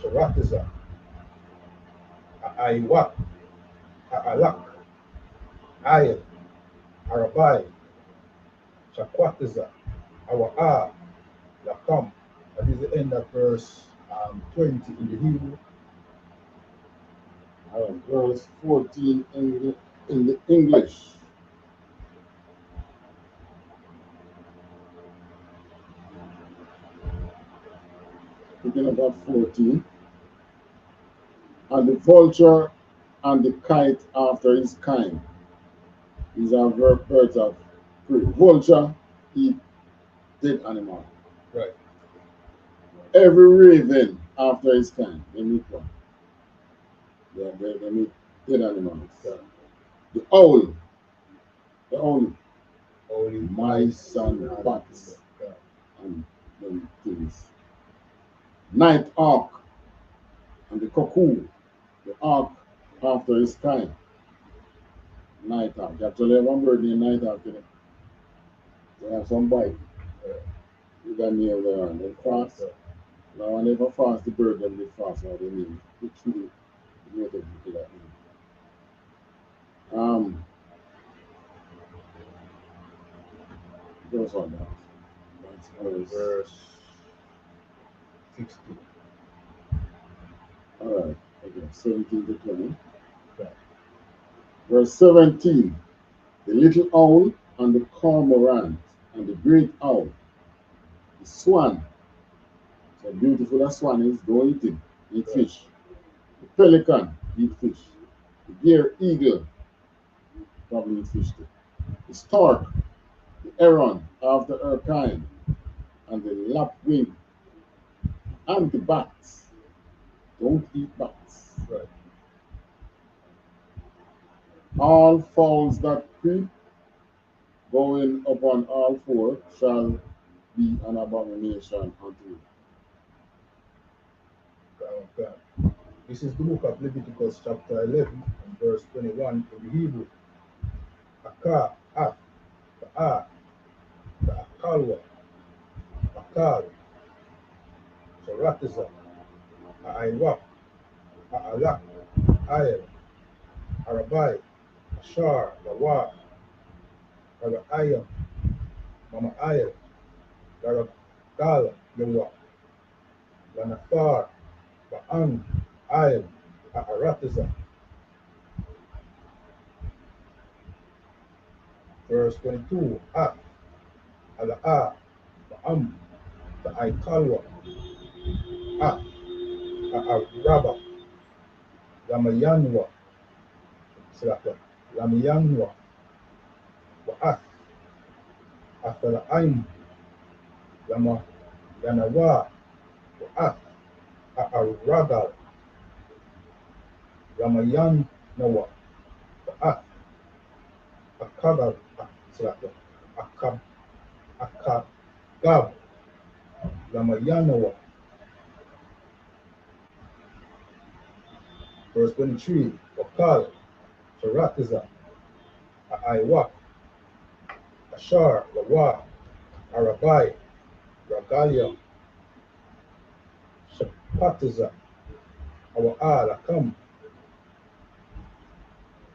Sharatiza, Aiwak, Alak, Ayel, Arabai, Shakwatiza, Awa'a, Lakam. That is the end of verse 20 in the Hebrew. Verse 14 in the English. Picking up at 14. And the vulture and the kite after his kind. These are birds of prey. Vulture eat dead animal. Right. Every raven after his kind. They meet one. They meet dead animals. Yeah. The owl. Only Mice and bats and them things. Night hawk and the cuckoo. The hawk after his kind. Night hawk. You actually have one bird named night hawk. They have some bite. You got nail there and they fast. Now when they go fast, the bird them they fast or they name. Which you native people that name. Goes on now. That's verse 16. Alright, okay, 17 to 20. Right. Verse 17. The little owl and the cormorant and the great owl, the swan. So beautiful a swan is, don't eat him, eat fish. The pelican, eat fish. The deer eagle, probably eat fish too. The stork, the heron after her kind, and the lapwing, and the bats. Don't eat bats. Right. All fowls that creep, going upon all four, shall be an abomination unto you. Okay. This is the book of Leviticus, chapter 11, and verse 21 in the Hebrew. Aka, Ak, Ta'a, Ta'akalwa, Akal, Sharatiza, A'aiwak, A'alak, Ayel, Arabai, Ashar, Lawa, Ragayam, Mama Ayel, Laragala, Yawa, Lanafar, Ba'an, Ayel, A'aratiza. Verse 22, Ak, Ala'a, Ba'am, Ta'aikalwa, Ak, A'araba, Lamayanwa, Silaka, Lamayanwa, Wa'at, Athala'aim, Lama Yanawa, Wa'at, A'aragal, Lamayan Nawa, Wa'at, Akagar, Silaka, Akab, Akagab, Lamayanawa. Verse 23, Wakal, Sharatiza, Aiwak, Ashar, Lawa, Arabai, Ragalia, Shapatiza, Awa'a, Lakam.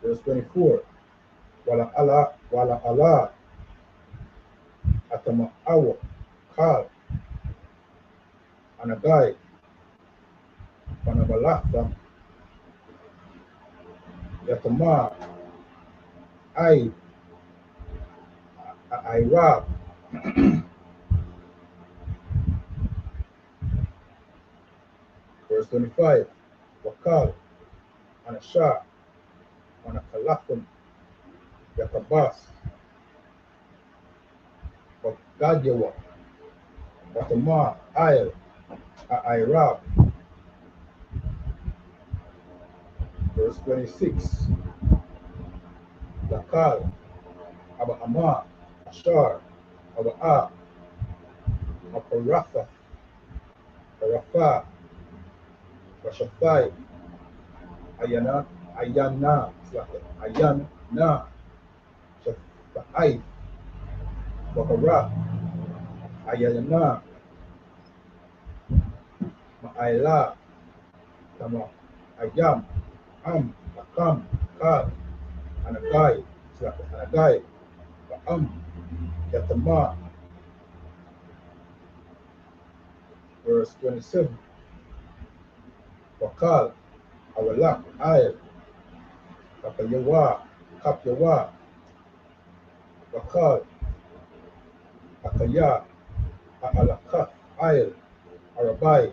Verse 24, Wala Allah, Atama Awa, Kal, Anagai, Panabalakta, Yatama, Irab. Verse 25, Wakal, Anashah, Anakalakam, Yatabas, Wagajawa, Watama, Ayel, Irab. Verse 26, Lakal, Aba Ama, Ashar, Aba Aparafa, Parafa, Rashafai, Ayana, Ayana, Shafai, Wakara, Ayana, Ma'aila, Tama, Ayam, Akam, Kal, Anagai, Ba'am, Yatama. Verse 27, Wakal, Awalak, Ayel, Kapyawa, Wakal, Akaya, A'alakaf, Ayel, Arabai,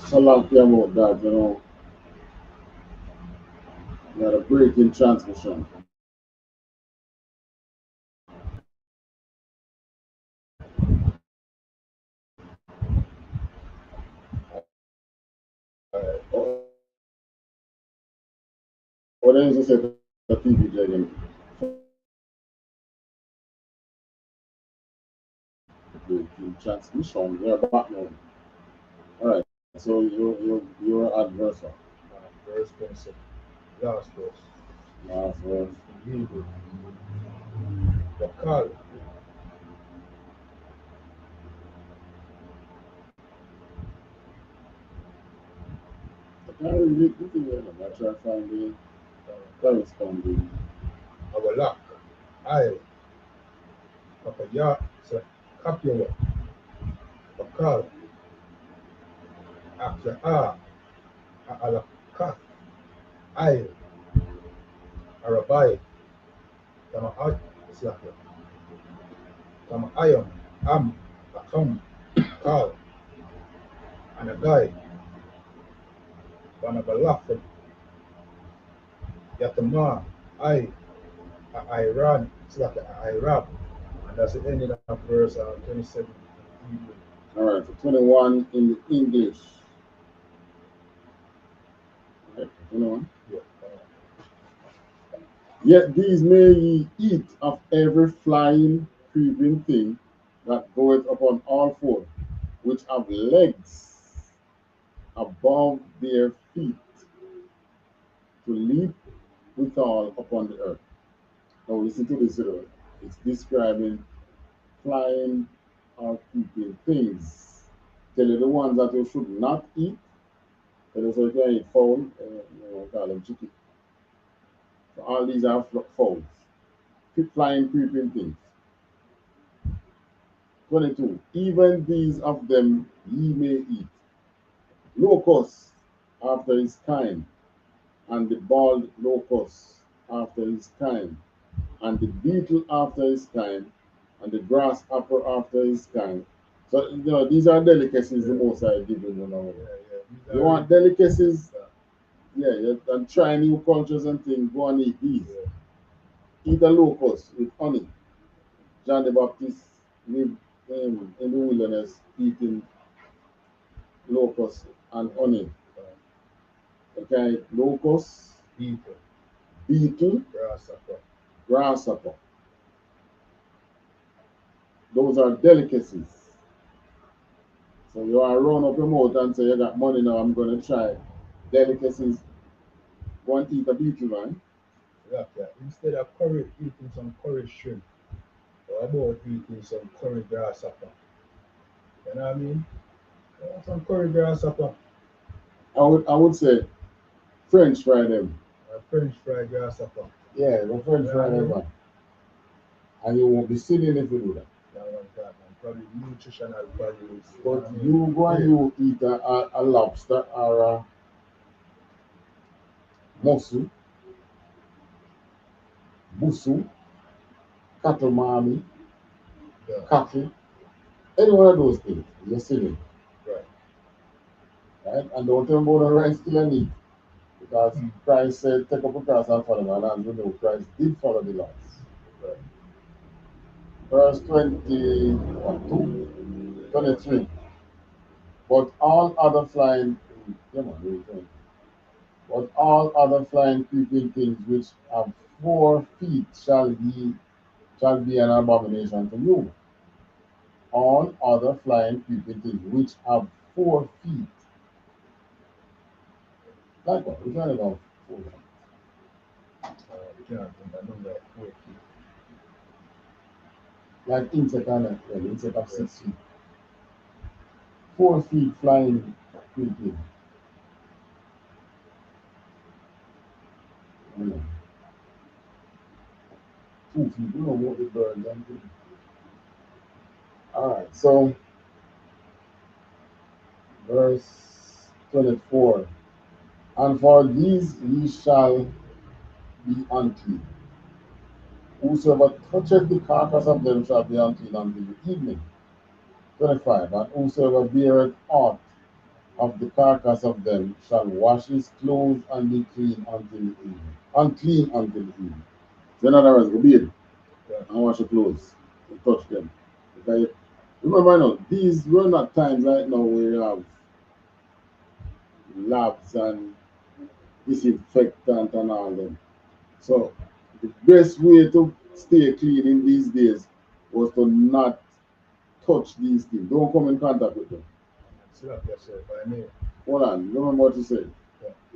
SHALAM came out that, you know, you had a break in transmission. What is it say the TV again? Break in transmission, we are back now. Alright, so you're adverse. Verse 27. Last verse. Last verse. Hebrew. Wakal. I can't read it together. I try to find the corresponding. Awalak. I. Papaya. Kapyawa. Wakal. Akya'a. Alaka. I. Arabai. Tama Slaka. Tama Ayam. Akam. Kal. Anagai. Banabalafin. Yatama. Iran. Slaka. Iraq. And that's the end of verse 27. All right, so 21 in the English. Right, 21. Yeah. Yet these may ye eat of every flying, creeping thing that goeth upon all four, which have legs above their feet, to leap withal upon the earth. Now listen to this, it's describing flying or creeping things. Tell you the ones that you should not eat. Tell you so you can eat fowl, call them chicken. So all these are fowls. Flying, creeping things. 22. Even these of them ye may eat. Locust after his kind, and the bald locust after his kind, and the beetle after his kind, and the grasshopper after his kind. So, these are delicacies the Most High giving you now. You want delicacies? Yeah, and try new cultures and things. Go and eat these. Eat a locust with honey. John the Baptist lived in the wilderness eating locust and honey. Okay, locust, beetle, grasshopper. Those are delicacies. So you are run up your mouth and say, you got money now, I'm going to try delicacies. Go and eat a beetle, man. Yeah. Instead of eating some curry shrimp, how about eating some curry grasshopper? You know what I mean? Some curry grasshopper. I would say French fry them. French fried grasshopper. Yeah, the French fry them, man. And you won't be sinning if you do that. Probably nutritional values. But you go and you eat a lobster or a mussel, busu, cattle mammy, cattle, any one of those things, you're sinning. Right? And don't tell me about the rice still and eat. Because Christ said, take up a cross and follow me, and you know Christ did follow the laws. Right. Verse 23. But all other flying, but all other flying creeping things which have 4 feet shall be an abomination to you. All other flying creeping things which have 4 feet. Like what? We can't have 4 feet. Like insect of 6 feet. 4 feet flying creeping. 2 feet, you know what the birds and things. Alright, so verse 24. And for these ye shall be unclean. Whosoever toucheth the carcass of them shall be unclean until the evening. 25. And whosoever beareth aught of the carcass of them shall wash his clothes and be clean until the evening. Unclean until the evening. So in other words, go bathe and wash your clothes and touch them. Okay? Remember now, these were not times right now where you have labs and disinfectant and all them. So the best way to stay clean in these days was to not touch these things. Don't come in contact with them. Hold on, remember what you said.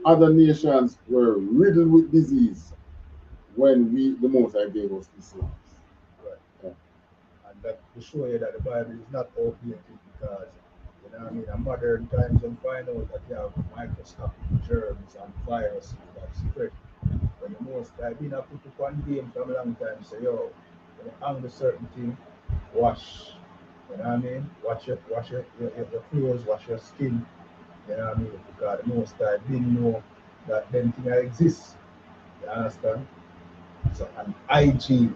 Other nations were riddled with disease when the Most High gave us these laws. Right. Yeah. And that to show you that the Bible is not outdated because, you know what I mean, in modern times you find out that you have microscopic germs and viruses that spread. When the Most High been put upon game from a long time, say, yo, when you hang a certain thing, wash. You know what I mean? Wash your clothes, wash your skin. You know what I mean? Because the Most High didn't know that them thing exists. You understand? So, and hygiene.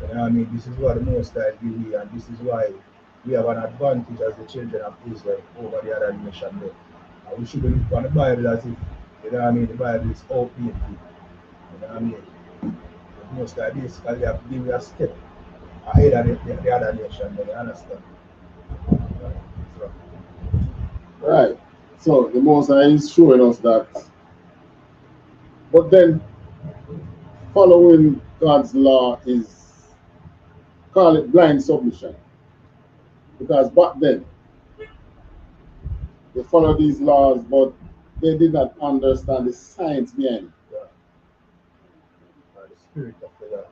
You know what I mean? This is what the Most High do, and this is why we have an advantage as the children of Israel over the other nation there. And we should look on the Bible as if, you know what I mean, the Bible is outdated. You know what I mean? The Most High basically have to give you a step ahead of the other nation, you understand? So, Right. So the Most High is showing us that. But then following God's law is, call it blind submission. Because back then they followed these laws, but they did not understand the science behind it. the spirit of the law.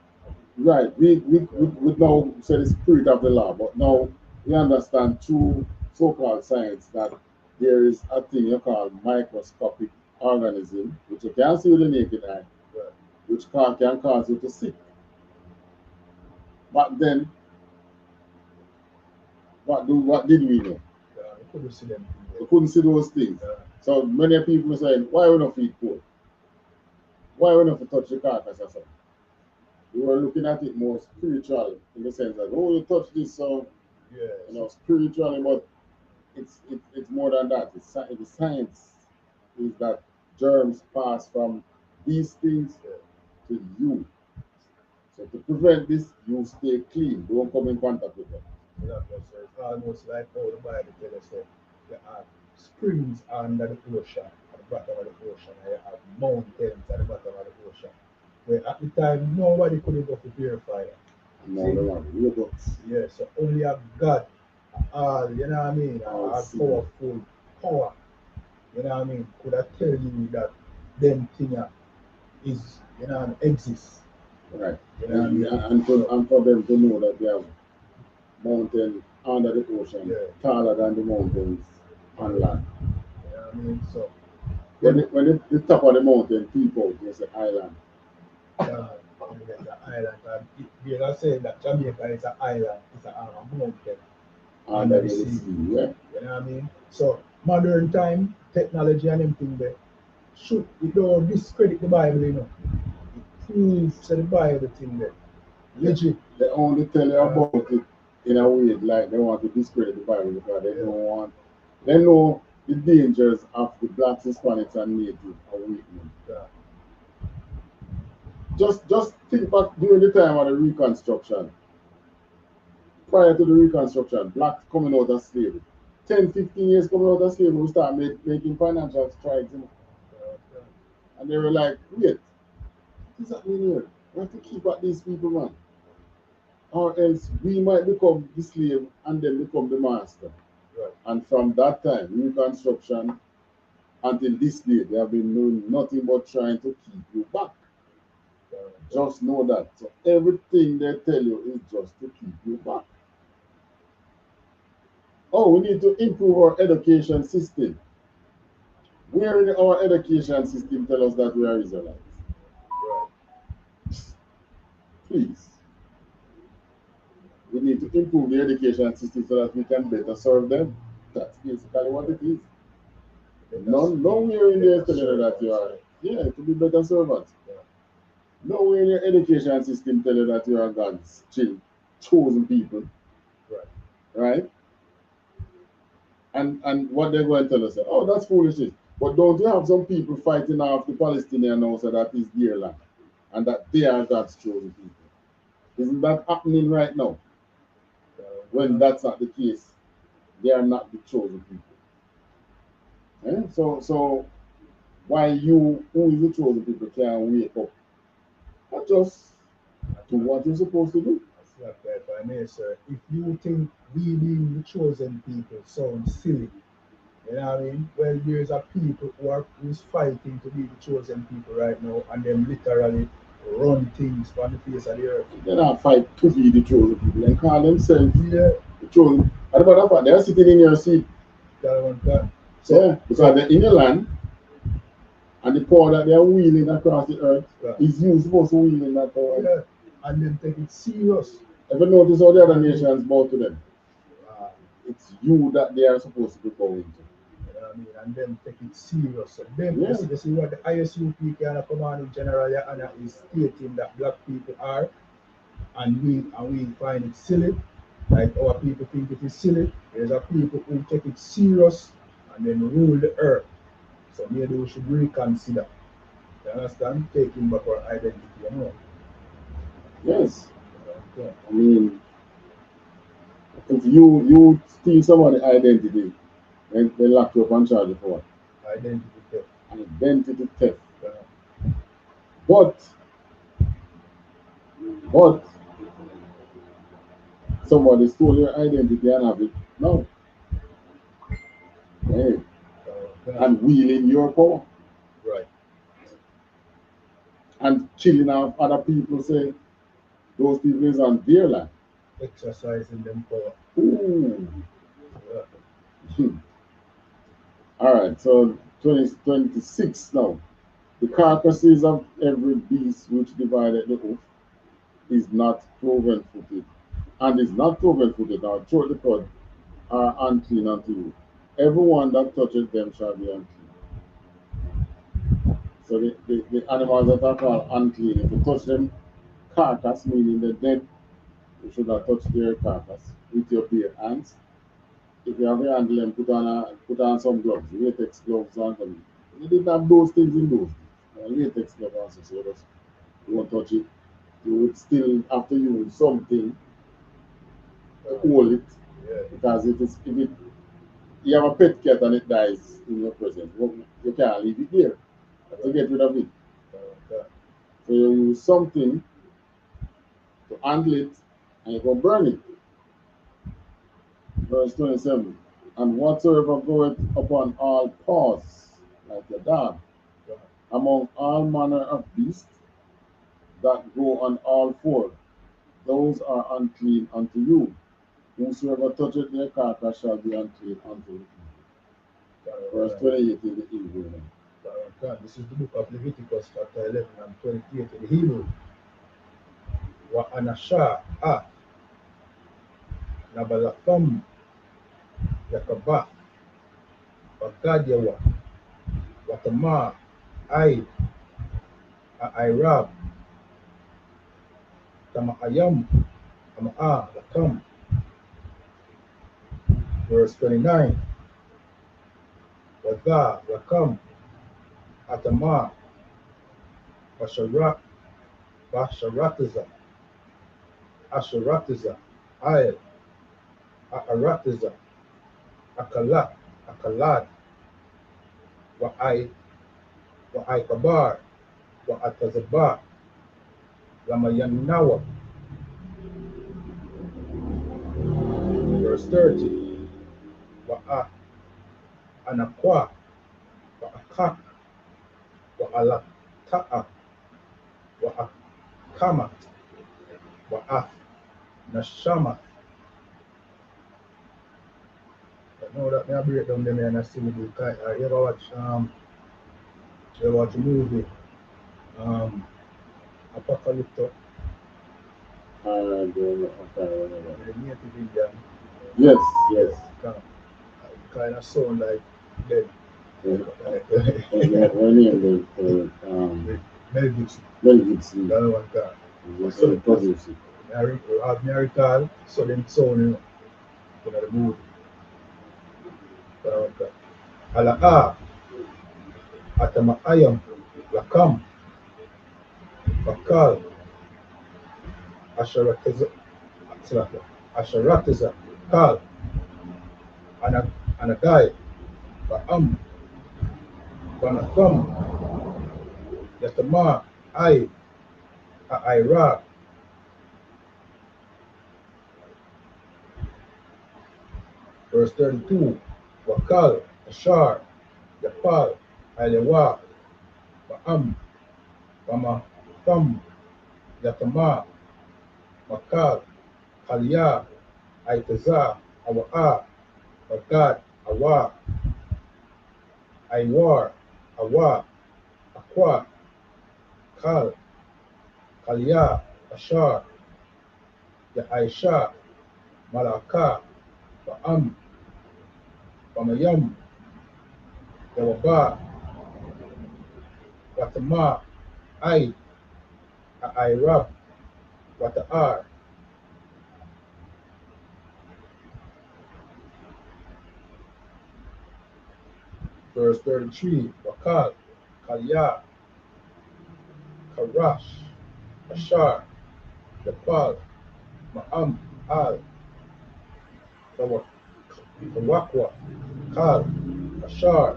Right. We now say the spirit of the law, but now we understand through so-called science that there is a thing you call microscopic organism, which you can't see with the naked eye, which can cause you to sick. But then, what did we know? We couldn't see them. We couldn't see those things. So many people are saying, why we not feed pork? Why we not touch the carcass or something? We were looking at it more spiritual in the sense that, oh, you touch this, so you know, spiritually, but it's more than that. The science is that germs pass from these things to you. So to prevent this, you stay clean. Don't come in contact with them. Yeah, it's almost like how the Bible tells us that you have springs under the ocean, at the bottom of the ocean, and you have mountains at the bottom of the ocean. Where at the time nobody could go to purify it. No, yeah, so only a God, you know what I mean, a powerful power, you know what I mean, could have tell you that them thing is, you know, exists. Right. You know what I mean? And for them to know that they have mountains under the ocean, taller than the mountains on land. You know what I mean? So when the top of the mountain peep out, there's an island. There's an island. And they are saying that Jamaica is an island, it's a mountain under the sea. Yeah. You know what I mean? So modern time, technology and everything there, it don't discredit the Bible, you know. It proves the Bible thing there. Legit. They only tell you about it in a way like they want to discredit the Bible because they don't want. They know the dangers of the blacks, Hispanics, and Native awakening. Just think back during the time of the Reconstruction. Prior to the Reconstruction, blacks coming out of slavery. 10, 15 years coming out of slavery, we start making financial strides. You know? And they were like, wait, what is happening here? We have to keep at these people, man. Or else we might become the slave and then become the master. Right. And from that time, Reconstruction, until this day, they have been doing nothing but trying to keep you back. Just know that. So everything they tell you is just to keep you back. Oh, we need to improve our education system. Where in our education system tell us that we are Israelites? Right. Please. We need to improve the education system so that we can better serve them. That's basically what it is. Nowhere in there telling you that you are, to be better servants. Nowhere in your education system tell you that you are God's chosen people. Right. Right? And what they're going to tell us, oh, that's foolishness. But don't you have some people fighting off the Palestinians now, so that is their land, and that they are God's chosen people? Isn't that happening right now? When that's not the case, they are not the chosen people. Eh? So why you, who is the chosen people, can't wake up and just do what you're supposed to do? If I may, sir, if you think we being the chosen people sounds silly, you know what I mean? Well, there's a people who's fighting to be the chosen people right now, and them literally run things on the face of the earth. They don't fight to be the chosen people. They call themselves the chosen. What about that? They're sitting in your seat. So, yeah, because they're in your land, and the power that they're wheeling across the earth is you supposed to wheel in that power. Yeah. And then take it serious. Ever notice how the other nations bow to them? It's you that they are supposed to be bowing to. You know what I mean? And then take it serious. So then you see what the Isupk Commanding General YAHANNA is stating that black people are, and we find it silly. Like our people think it is silly. There's a people who take it serious and then rule the earth. So maybe we should reconsider. You understand? Taking back our identity, you know. Yes. Okay. I mean, if you steal somebody's identity, then they lock you up and charge you for what? Identity theft. Identity theft. Yeah. But somebody stole your identity and have it now. Hey. And wielding your power. Right. And killing off other people, say those people is on their land. Exercising them power. Ooh. Yeah. All right, so 2026 now. The carcasses of every beast which divided the earth is not cloven-footed, and is not cloven-footed, or throat the cud, are unclean unto you. Everyone that touches them shall be unclean. So the animals that are called unclean, if you touch them carcass, meaning they're dead, you should not touch their carcass with your bare hands. If you have your handle them, put on some gloves, latex gloves on them. You didn't have those things in those days. Latex gloves also, so you won't touch it. You would still have to use something to hold it, because if you have a pet cat and it dies in your presence, you can't leave it there. You have to get rid of it. So you use something to handle it, and you can burn it. Verse 27. And whatsoever goeth upon all paws, like a dog, among all manner of beasts that go on all four, those are unclean unto you. Whosoever toucheth their carcass shall be unclean unto you. Verse 28 in the Hebrew. This is the book of Leviticus, chapter 11 and 28 in the Hebrew. YAHANNA Nabalakam Yakaba Bagadiawa Watama Aid Airab Tamaayam Amaa Lakam. Verse 29. Wada Lakam Atama Basharatiza Asharatiza Ail Aratiza Akalad Wa'ai Kabar Wa'atazaba Lamayanawa. Verse 30. Wa'a Anakwa Wa'akak Wa'alata'a Wa'akamat Wa'af Nashama. I know that I break down them and I see the you ever watch a movie Apocalypto? Native Indian. Yes. Kind of sound like dead. Mel Gibson. That one car. So produce it. I recall, so them sound, the movie. Ala'a atama ayam lakam bakal asharatiza kal anagai ba'am banakam yatama ay a'aira verse 32 wakal ashar yapal alewa ba'am bama tam yatama makal kalya aitaza awa'a bagad awa aiwar awa akwa kal kalya ashar ya aisha malaka ba'am bamayam yawaba watama ay a'airab wata'ar verse 33 wakal kalya karash ashar yapal ma'am al tawakwa kal ashar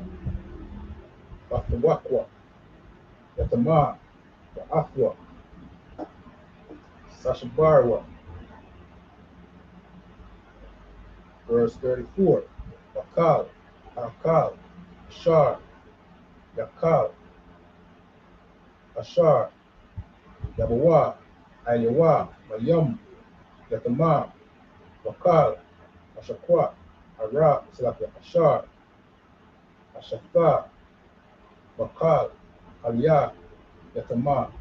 watawakwa yatama wa'afwa sashabarwa verse 34 wakal akal ashar yakal ashar yabawa ayawa mayam yatama wakal ashakwa ara ashar ashafa wakal alya yatama.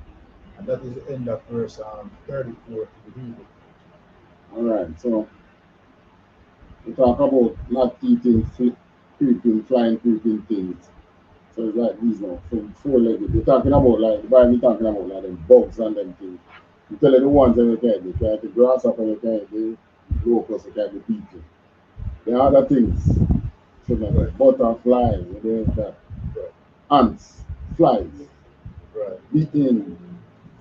And that is the end of verse 34 to the Hebrew. All right, so we talk about not eating creeping, flying, creeping things. So it's like these now, from four-legged. We're talking about like the Bible talking about like them bugs and them things. You tell them the ones that you can, you can the grasshopper, you can the locusts, you can the people. There are other things. So like butterflies, there's that. Ants, flies, beating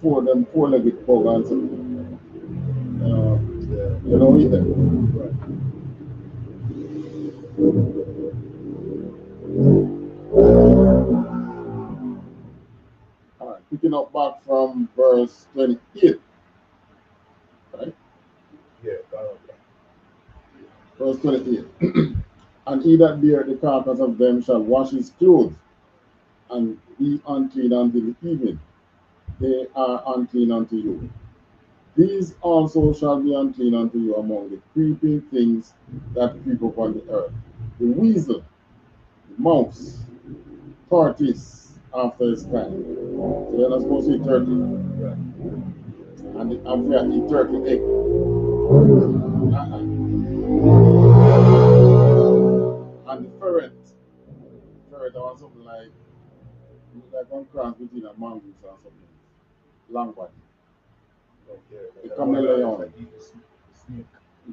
four-legged bug and something. You don't eat them. All right, picking up back from verse 28, right? Yeah, verse 28. And he that bear the carcass of them shall wash his clothes and be unclean until the evening. They are unclean unto you. These also shall be unclean unto you among the creeping things that creep upon the earth: the weasel, the mouse, tortoise after its kind. So you're not supposed to eat turkey. And if you eat turkey egg. And the ferret or something like one cross between a mongoose or something. Long body. The chameleon.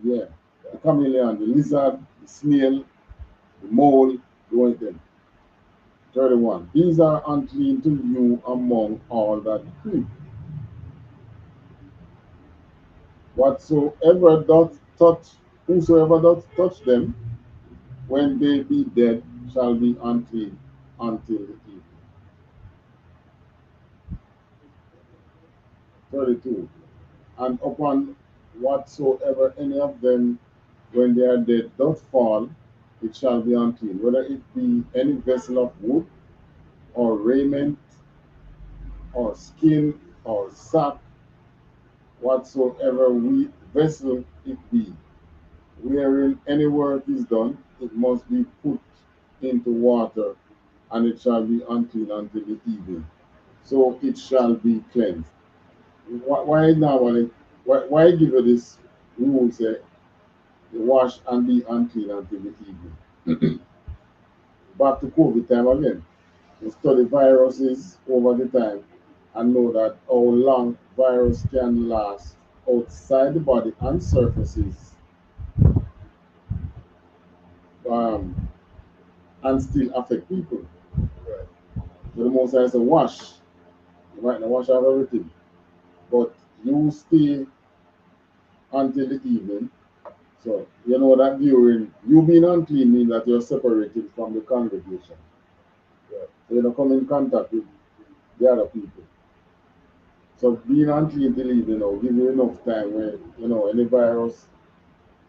Yeah. The chameleon, the lizard, the snail, the mole, the one thing. 31. These are unclean to you among all that creep. Whosoever doth touch them, when they be dead, shall be unclean until the evening. 32. And upon whatsoever any of them, when they are dead, doth fall, it shall be unclean, whether it be any vessel of wood, or raiment, or skin, or sack, whatsoever vessel it be, wherein any work is done, it must be put into water, and it shall be unclean until the evening. So it shall be cleansed. Why now? Why give you this rule? Say, wash and be unclean until the evening. Back to COVID time again. We study viruses over the time and know that how long virus can last outside the body and surfaces. and still affect people. Right. So the Most High said, wash. You might not wash out everything, but you stay until the evening. So you know that during you being unclean means that you're separated from the congregation. Right. So you don't come in contact with the other people. So being unclean till evening will give you enough time where any virus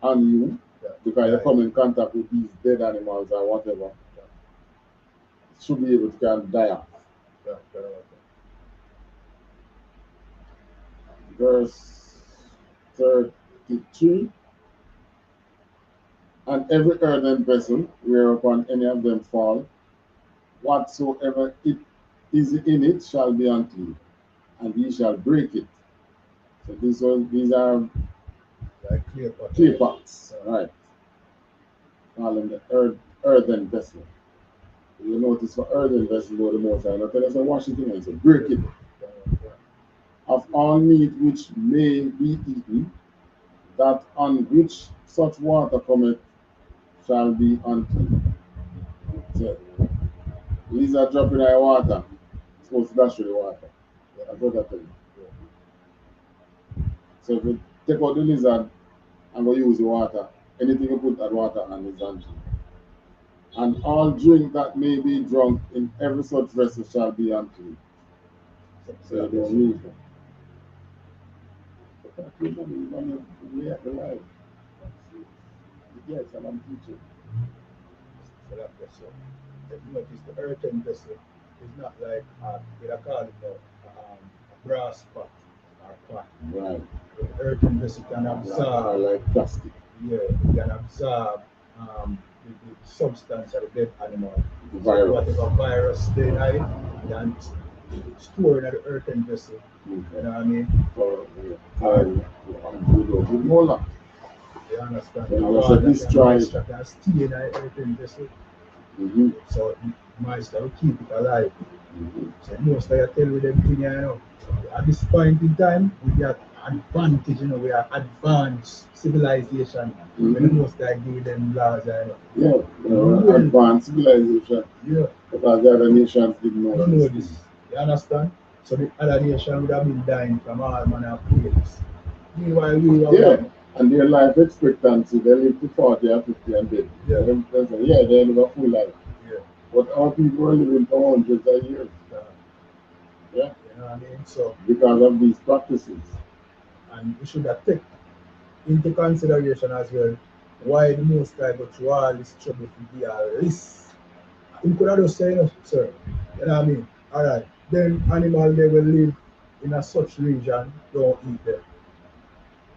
on you, because you come in contact with these dead animals or whatever, should be able to kind of die off. Verse 33. And every earthen vessel whereupon any of them fall, whatsoever it is in it shall be unclean, and ye shall break it. So these are Like clay pots, right? Call them the earthen vessel. You notice for earthen vessel, the Most High, tell us to wash it in and say, break it. Of all meat which may be eaten, that on which such water cometh shall be unclean. So, lizard drop in the water, it's supposed to dash with the water. That's what I tell you. So if you take out the lizard and go use the water, anything you put that water on is unclean. And all drink that may be drunk in every such vessel shall be unclean. So you don't use them. But that's we have the life. Yes, and I'm teaching. So that vessel. If you notice, the earthen vessel is not like they are called a brass pot or pot. Right. The earthen vessel can absorb, like plastic. Yeah, it can absorb the substance of the dead animal. The so whatever virus they have, it can store in the earthen vessel. You know what I mean? With more. You understand? The water can stay in the earthen vessel. So moisture will keep it alive. So most of you tell with them thing, at this point in time, we got advantage, we are advanced civilization. When the most I give them laws, advanced civilization. Yeah. Because the other nations didn't know this. You understand? So the other nation would have been dying from all manner of places. Meanwhile, we were and their life expectancy, they live to 40 or 50 and dead. Yeah. They live a full life. Yeah. But our people are living for hundreds of years. Yeah. You know what I mean? So because of these practices. And we should have taken into consideration as well why the Most High go through all this trouble to be a list. You could have just said, sir, you know what I mean? Alright, then animal they will live in a such region, don't eat them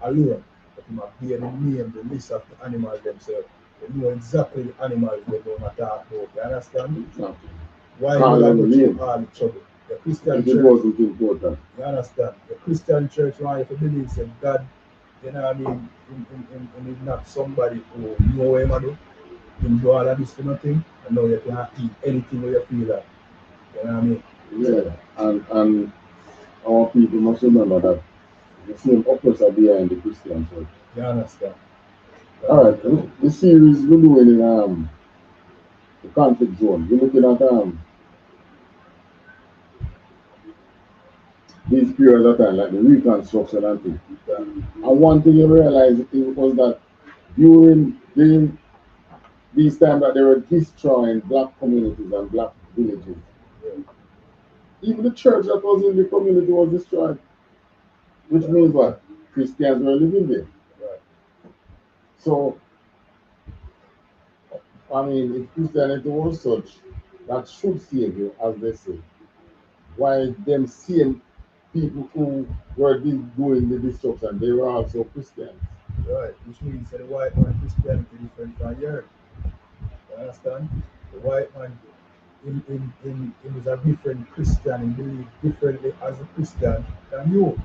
alone. But you must be the name, the list of the animals themselves. They know exactly the animals they don't talk about. You understand? Exactly. Why we are going through all the trouble? The Christian church wasn't important. You understand? The Christian church want you to believe that God, you know what I mean, in is not somebody who know him and do all of this for nothing, and now you can eat anything where you feel like. You know what I mean? Yeah, and our people must remember that the same oppressor behind the Christian church. You understand? Alright, the series we're doing in the conflict zone, we're looking at these periods of time, like the reconstruction and things. And one thing you realize was that during these times that they were destroying black communities and black villages, even the church that was in the community was destroyed. Which means what? Christians were living there. Right. So, I mean, if Christianity was such, that should save you, as they say. Why them same people who were doing the destruction, they were also Christians. Right, which means that the white man Christianity is different from yours. You understand? The white man he was a different Christian, he believed differently as a Christian than you.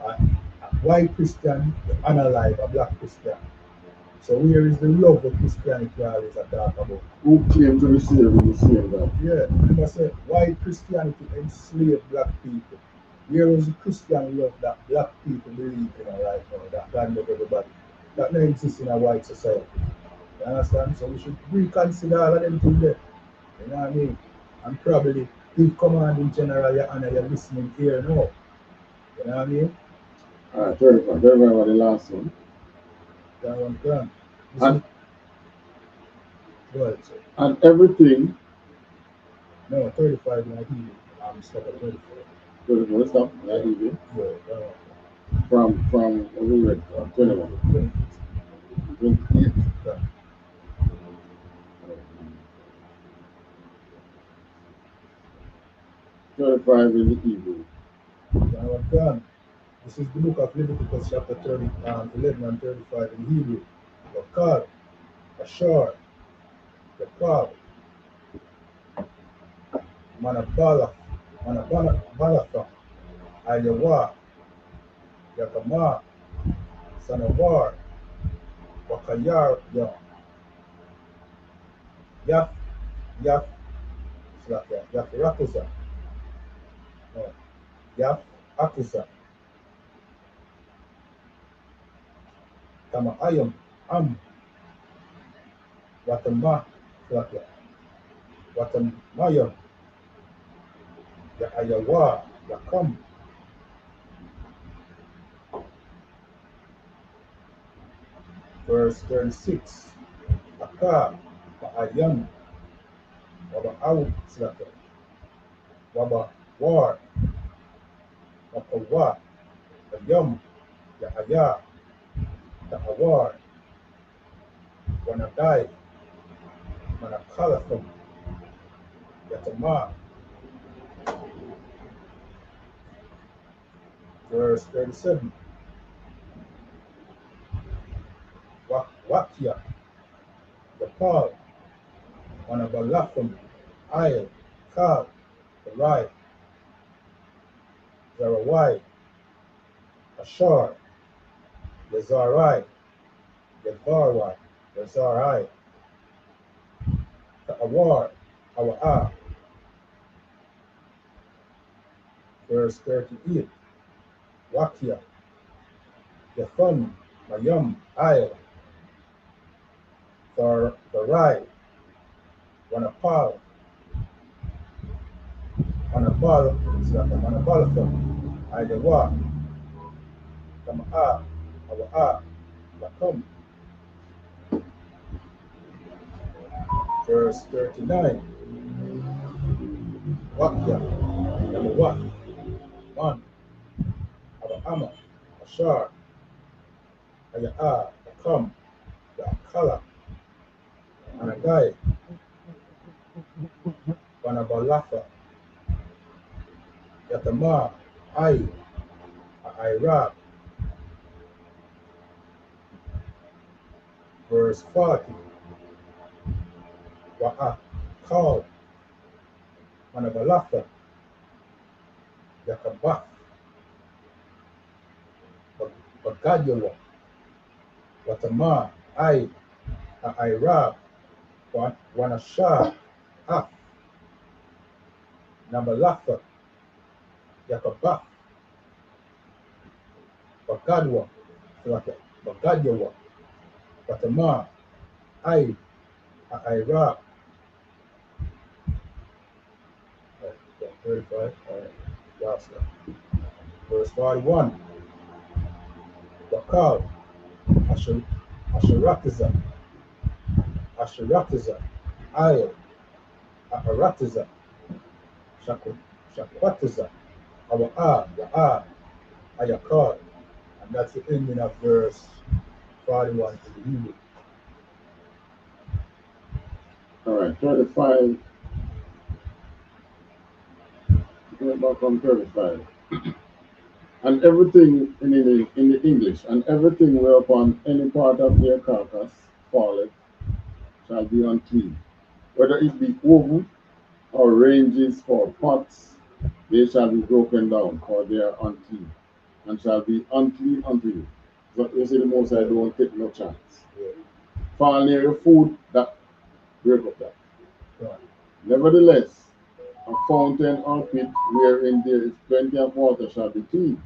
A white Christian, you analyze a black Christian. So where is the love of Christianity always talk about? Who claim to be saved in the same God? Yeah, remember say white Christianity enslaved black people. Where is the Christian love that black people believe in right now, that God love everybody? That doesn't exist in a white society. You You understand? So we should reconsider all of them things there. You know what I mean? And probably give command in general, YAHANNA, you're listening here now. You know what I mean? All right, 35. 35 was the last one. That one gone. And, Go ahead, sir. and everything. No, 35 in Hebrew. I'm stuck at 34. 34, stop. Yeah, easy. Yeah, that one. From what we read, 21. 28. Yeah. 35 in the Hebrew. That one gone. This is the book of Leviticus, chapter 11 and 35 in Hebrew. Wakal, Ashar, Yakal, Manabala, Manabalatha, Ayawa, Yakama, Sanawar, Wakayar, Yaf, Yaf Rakuza, Yaf Akuza, Tama Ayam, Watama, Watamayam, Ya Ayawa, Yakam, verse 36, Aka, Ayam, Waba Awu, Waba War, Wakawa, Ayam, Ya Aya, Ta'awar, Wanadai, Manakalatham, Yatama. Verse 37. Wakia, Yapal, Manabalafam, Ayel, Kal, Arai, Zarawai, Ashar, Yazarai, Yazarai, Yazarai, Ta'awar, Awa'a. Verse 38. Wakia, Yathun, Mayum, Ayel, Zarai, Wanapal, Manabalatham, Ayawa, Tama'a, Awa'a, Lakum. Verse 39. Wakya, Yamawak, Man, Abahama, Ashar, Aya'a, Akam, Yakala, Anagai, Banabalafa, Yatama, Ai, Aira. Verse 40. Wa'a, Kal, Manabalafa, Yakabah, Bagadyawa, Watama, Ai, Aira, Wanasha, Af, Nabalafa, Yakabah, Bagadwa, Bagadyawa, Watama, Ai, Aira. 35. All right. Last one. Verse 41. Wakal, Asheratiza, Ayel, Aharatiza, Shakwatiza, Awa'a, Ya'a, Ayakal. And that's the ending of verse 41 in the Hebrew. All right, 35. Going back from 35. And everything in the English, and everything whereupon any part of their carcass falleth shall be unclean. Whether it be woven or ranges for pots, they shall be broken down, for they are unclean, and shall be unclean unto you. So you see, the most I don't take no chance. Fall near your food, that break up that. Right. Nevertheless, a fountain or pit wherein there is plenty of water shall be clean.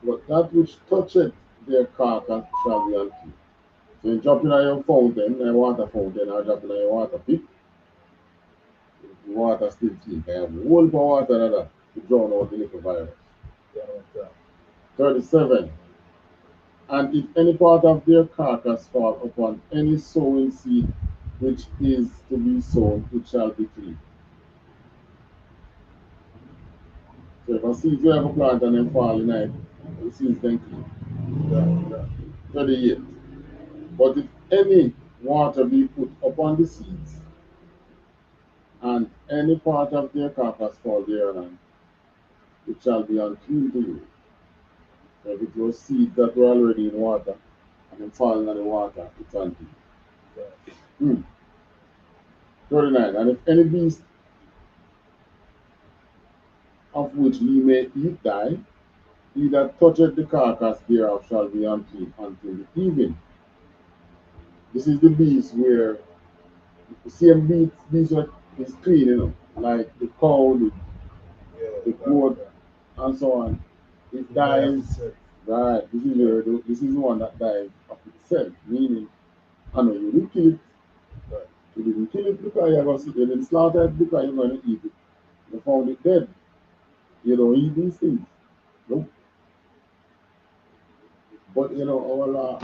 But that which toucheth their carcass shall be unclean. So you drop in your fountain, a water fountain, or drop in your water pit, the water still clean. You have a whole of water like that to drown out the little virus. 37. And if any part of their carcass fall upon any sowing seed which is to be sown, it shall be clean. So if a seed you have a plant and then fall in it, the seeds then clean. 38. But if any water be put upon the seeds, and any part of their carcass fall thereon, it shall be unclean to you. So if it was seeds that were already in water, and then falling in the water, it's unclean. 39. And if any beast of which ye may eat die, he that toucheth the carcass thereof shall be unclean until the evening. This is the beast where the same beast is clean, you know, like the cow, the goat, and so on. It dies, right? This is the one that dies of itself, meaning, I know you didn't kill it. You didn't kill it because you're going to you didn't slaughter it because you're going to eat it. You found it dead. You don't eat these things. Nope. But you know, our law,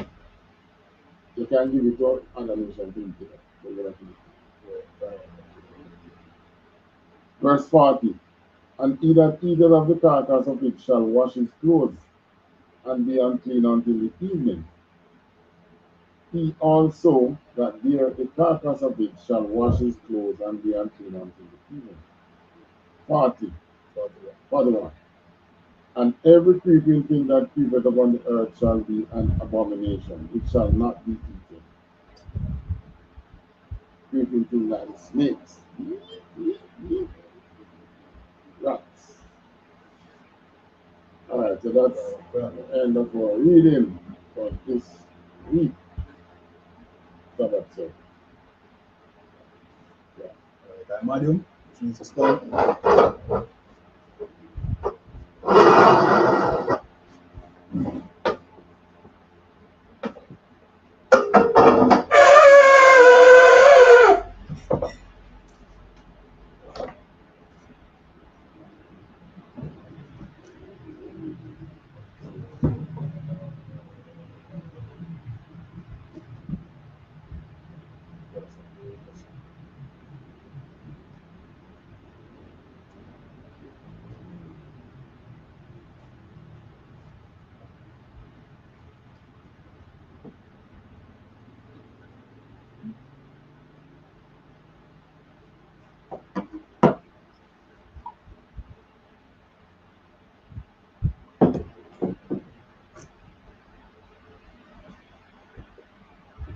you can give it to another nation to eat it. Verse 40. And he that eateth of the carcass of it shall wash his clothes, and be unclean until the evening. He also that beareth the carcass of it shall wash his clothes, and be unclean until the evening. 41. And every creeping thing that creepeth upon the earth shall be an abomination. It shall not be eaten. Creeping thing like snakes, rats. Alright, so that's the end of our reading for this week. Sabbath, so. Yeah. Alright, Madam, Jesus Christ.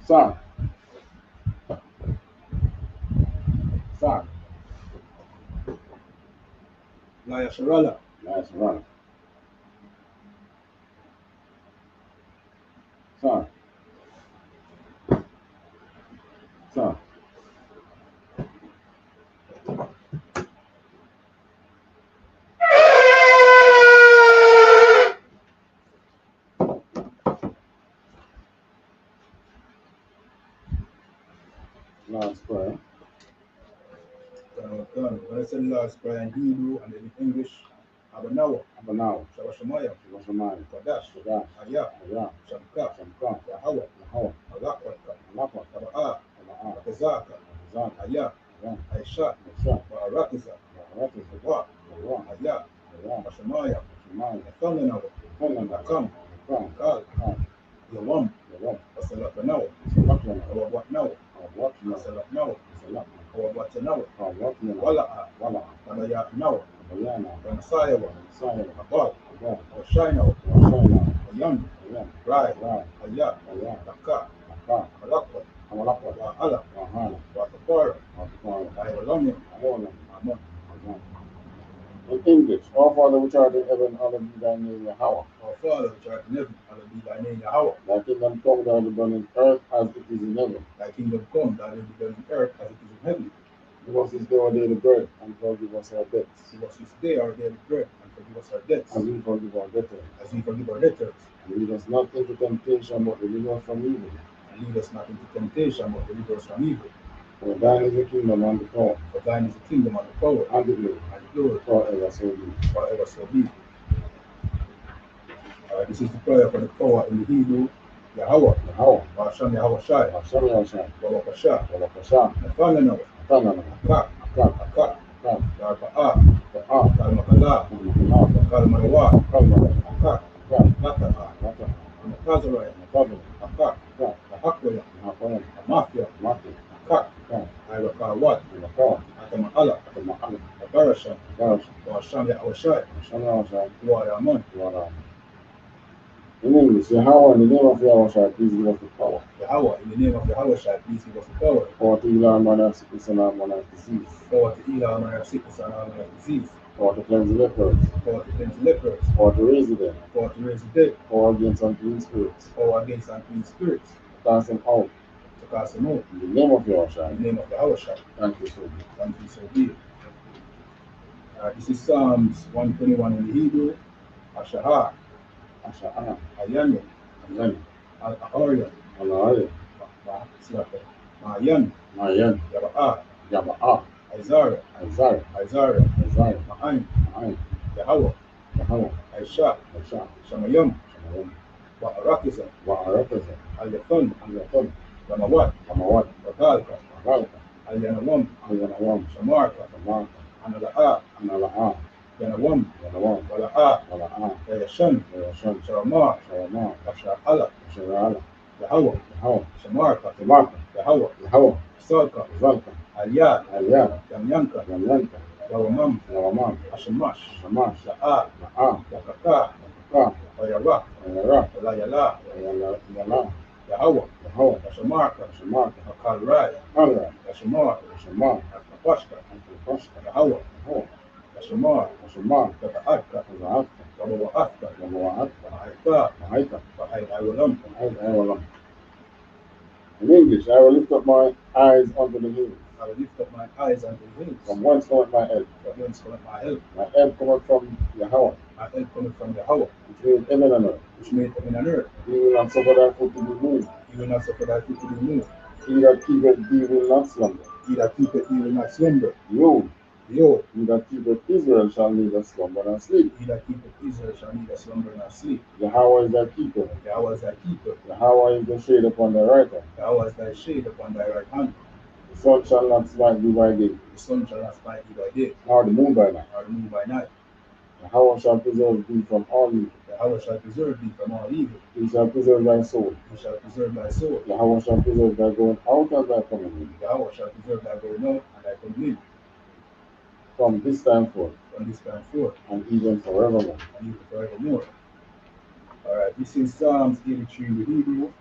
Sir. YAHANNA. YAHANNA. Sir. Last prayer. When I said last prayer in Hebrew and in English, Abanawa, Shabashamaya, Kadash, Ayah, Shamka, Yahawa, Alakwaka, Taba'a, Akazaka, Ayah, Aisha, Barakiza, Wa, Ayah, Bashamaya, Nakamanawa, Nakam, Kal, Yawam, Wasalapanawa, Awabwatnawa, Wasalapnawa, Awabwatanawa, Wala'a, Tabayanawa, Wanasayawa, Abad, Washainawa, Ayam, Rai, Ayah, Taka, Malakwa, Wa'ala, Watapara, Ayalamim, Amon. In English, our Father which art in heaven, hallowed be thy name, Yahweh. Our Father which art in heaven, hallowed be thy name, Yahweh. Thy kingdom come, thy will be done in earth as it is in heaven. Thy kingdom come, thy will be done in earth as it is in heaven. Give us this day our daily bread, and forgive us our debts. Give us this day our daily bread, and forgive us our debts. As we forgive our debtors. As we forgive our debtors. And lead us not into temptation, but deliver us from evil. And lead us not into temptation, but deliver us from evil. For thine is the kingdom and the power For thine is the kingdom and the power and the glory and the glory forever so be. forever so be. This is the prayer for the power in the Hebrew. Yahweh, Yahweh, Hashem Yahweh Shai, Hashem Yahweh, Babakasha, Babakasha, Nathanael, Nathanael, Akak, Akak, Akak, Akak, Yarba'a, Ta'ah, Kalmakala, Kalmakala, Kalmarawa, Kalmara, Akak, Akak, Nata'a, Nata, Natazaraya, Nathanael, Akak, Akak, Nahakwaya, Nahakwaya, Mafia, Mati, Akak, Akak, Irakawat, Nakawa, Atama'ala, Atama'ala, Abarasha, Garash, Hashem Yahweh Shai, Hashem Yahweh, Luaraman, Luara. In English, Yahweh, in the name of Yahweh, please give us the power. Yahweh, in the name of Yahweh Shai, please give us the power. Power to heal all manner of sickness and all manner of disease. Power to heal all manner of sickness and all manner of disease. Power to cleanse the lepers. Power to cleanse the lepers. Power to raise the dead. Power to raise the dead. Power against unclean spirits. Power against unclean spirits. To cast them out. To cast them out. In the name of Yahweh. In the name of Yahweh Shai. Thank you so much. Thank you so be it. This is Psalms 121 in the Hebrew. Ashahar, Asha'ah, Ayan, Ayan, Al-Ahariya, Ala'ari, Ma'ayan, Mayan, Yaba'a, Yaba'ah, Isaiah, Isaiah, Isaiah, Isaiah, Ma'ayin, Ma'ayin, Yahweh, Yahweh, Aisha, Aisha, Shamayam, Shamayim, Wa'arakisa, Wa'arakazah, Al-Yathon, Al-Yathon, Ramawat, Amawat, Wakalka, Agalka, Al-Yanawam, Al-Yanawam, Shamarka, Shamarka, Anala'a, Anala'ah, Yanawam, Yanawam, Wala'a, Wala'ah, Yayashan, Yayashan, Sharamah, Sharamah, Asha'ala, Sha'ala, Yahweh, Yahweh, Shamarka, Shamarka, Yahweh, Yahweh, Salka, Zalka, Aliyah, Aliyah, Yamyanka, Yamyanka, Yawamam, Yawamam, Ashamash, Shamash, La'a, La'ah, Yakaka, Yakaka, Wayarak, Ayara, Walayala, Yala, Yahweh, Yahweh, Yashamarka, Shamarka, Akalrai, Kalra, Yashamar, Shamar, Akapashka, Antilpashka, Yahweh, Yahweh, Yashamar, Shamar, Yaka'atka, Za'atka, Wabawa'atka, Yawa'atka, Ma'aita, Ma'aita, Wa'aywalam. Aywalam. In English, I will lift up my eyes unto the hills. I will lift up my eyes unto the hills. From whence cometh my help? From whence cometh my help? My help cometh from Yahweh, My help cometh from Yahweh, which made heaven and earth. which made heaven and earth. He will not suffer thy foot to be moved. He will not suffer thy foot to be moved. He that keepeth thee will not slumber. He that keepeth thee will not slumber. Behold, Behold, he that keepeth Israel shall neither slumber nor sleep. he that keepeth Israel shall neither slumber nor sleep. Yahweh is thy keeper. Yahweh is thy keeper. Yahweh is the shade upon thy right hand. Yahweh is thy shade upon thy right hand. The sun shall not smite thee by day, The sun shall not smite thee by day, nor the moon by night. nor the moon by night. Yahweh shall preserve thee from all evil. Yahweh shall preserve thee from all evil. He shall preserve thy soul. He shall preserve thy soul. Yahweh shall preserve thy going out and thy coming in, Yahweh shall preserve thy going out and thy coming in, from this time forth, from this time forth, and even forevermore. and even forevermore. Alright, this is Psalms 83 in the Hebrew.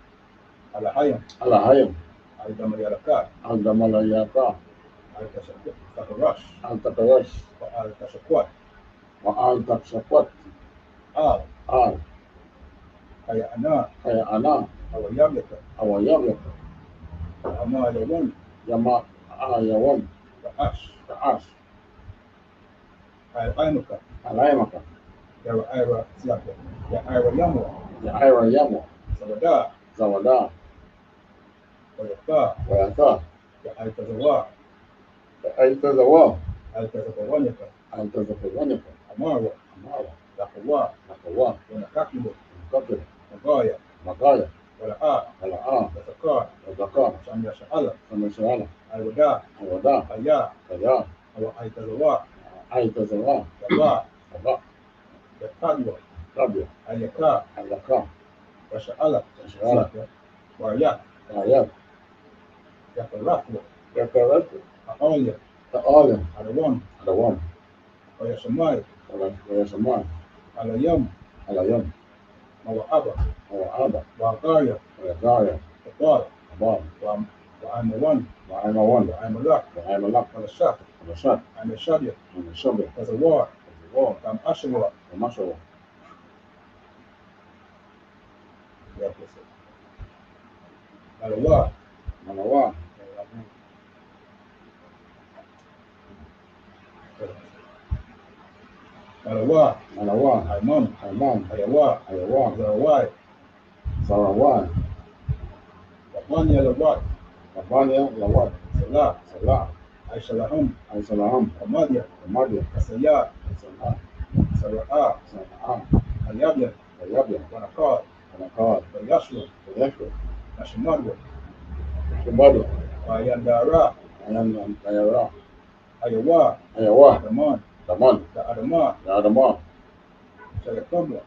Alahayam, Alahayim, Al-Damayalaka, Al-Damalayaka, Al-Takarash, Al-Takarash, Al-Tashakwat, Al-Takshakwat, Al, Al, Haya'ana, Haya'ana, Awayablaka, Awayablaka, Amayawan, Yama, Ayawan, Ra'ash, Ta'ash, Al-Aimaka, Alaimaka, Ya'ira Zlaka, Ya'ira Yamwa, Ya'ira Yamo, Zawadah, Zawadah, Wayaka, Wayaka, Ya'altazawa, Aitazawa, Al-Tazakawanyaka, Al-Tazakawanyaka, Amarwa, Amara, Yakawa, Nakawa, Wanakakibo, Kakir, Magaya, Magaya, Wala'a, Ala'a, Yasakar, Azaka, Shamya Sha'ala, Samashala, Al-Wada, Awada, Aya, Kaya, Aitazawa, Aitazawa, Yaba, Aba, Yakadwa, Rabia, Ayaka, Alaka, Rasha'ala, Rasha'ala, Waryak, Ayat, Yakarakwa, Yakarat, Aolia, Ta'ala, Adawam, Adawam, Oyashamai, Wayashaman, Alayam, Alayam, Mawa'aba, Awa'aba, Wa'akaya, Wayagaya, Tabal, Abab, Wa'amawan, Wa'aimawan, Wa'amalak, Wa'aimalak, Walashak, Walashat, Ameshadia, Walashabia, Tazawar, War, Tam Ashawa, Wamashawa, Alawa, Manawa, Alawa, Manawa, Aiman, Aiman, Ayawa, Ayawa, Zarawai, Sarawai, Rabanya Lawat, Rabanya Lawat, Salah, Salah, Aishalaham, Aishalaham, Amadia, Amadia, Kasaya, Salah, Sarah, Salah, Ayabian, Ayabian, Wanakar, Anakar, Yashua, Yeshua, Nashimadwa, Shumadu, Ayandara, Ayan, Ayara, Ayawa, Ayawa, Daman, Daman, the Adama, Adama, Shalakamwa,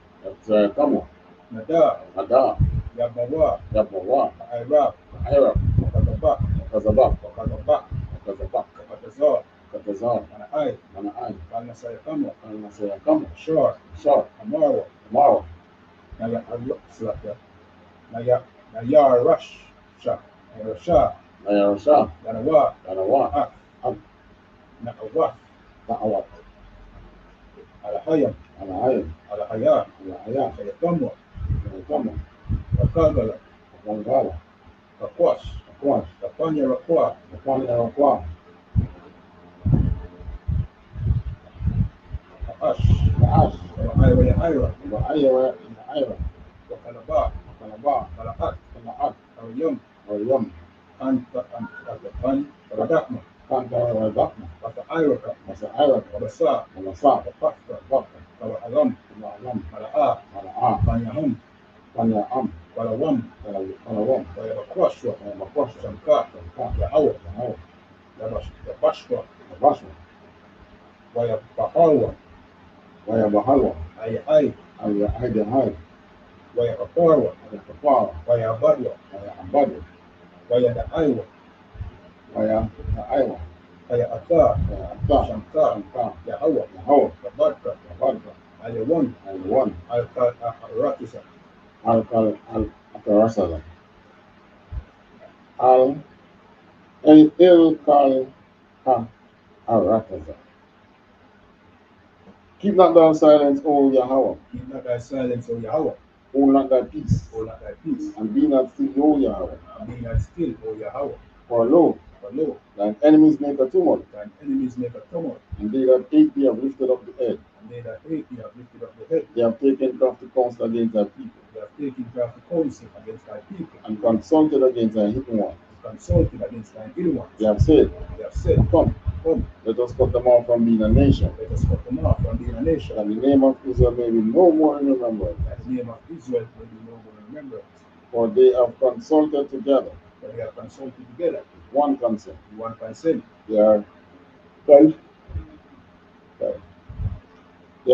Kamo, Nada, Ada, Yabawa, Yabawa, Iraq, Ira, Wakazabak, Kazabak, Wakazabak, Kazabak, Wakazar, Katazar, Manai, Manai, Kalnasayakamwa, Anasaya Kamo, Shor, Shar, Amaro, Mara, Naya Slapya, Naya Rush, Shah, Narasha, Ayarasha, Danawa, Anawa, Ak, Nakawat, Ta'awat, Alahayam, Anahayim, Alahaya, Alahaya, Sayakamwa, Kamo, Wakagala, Wangala, Kakwash, Akwash, Kapanya Rakwa, Akwan Arakwa, Ash, Ash, Ira, Ira, Ayara, Ayara, Wakalaba, Kalaba, Kalaat, Kalaat, Ariyam, Orium, An, Radakma, Kanta, Radakma, Wata Iraka, Masa Ayara, Wabasa, Malasa, Wapakta, Baka, Kawahalam, Malam, Mala'a, Mala'a, Kanyaham, Kanya Am, Kalawam, Kalawam, Wayabakwashwa, Makwash, Shamka, Yahawa, Yahao, Yabashwa, Abashma, Wayabahawa, Wayabahalwa, Ayai, Ayahai, Wayabaparwa, Ayakapara, Wayabadwa, Ayahambadu, Wayadaiwa, Ayahaiwa, Ayaka, Ayahata, Shamka, Shamka, Yahawa, Yahao, Yabadka, Yabadka, Ayawan, Ayawan, Al-Rakisa, Al-Akarasala, Il-Kal, Arataza. Keep not thy silence, O Yahweh. keep not thy silence, O Yahweh, Hold not thy peace, hold not thy peace, and be not still, O Yahweh. and be not still, O Yahweh, For lo, for lo, thine enemies make a tumult, thine enemies make a tumult, and they that hate thee have lifted up the head. and they that hate thee have lifted up the head. They have taken crafty counsel against thy people, They have taken crafty counsel against thy people, and consulted against thy hidden ones. and consulted against thine hidden ones. They have said, They have said, Come, come, let us cut them off from being a nation, let us cut them off from being a nation, that the name of Israel may be no more in remembrance. that the name of Israel may be no more in remembrance. For they have consulted together, For they have consulted together with one consent. with one consent. They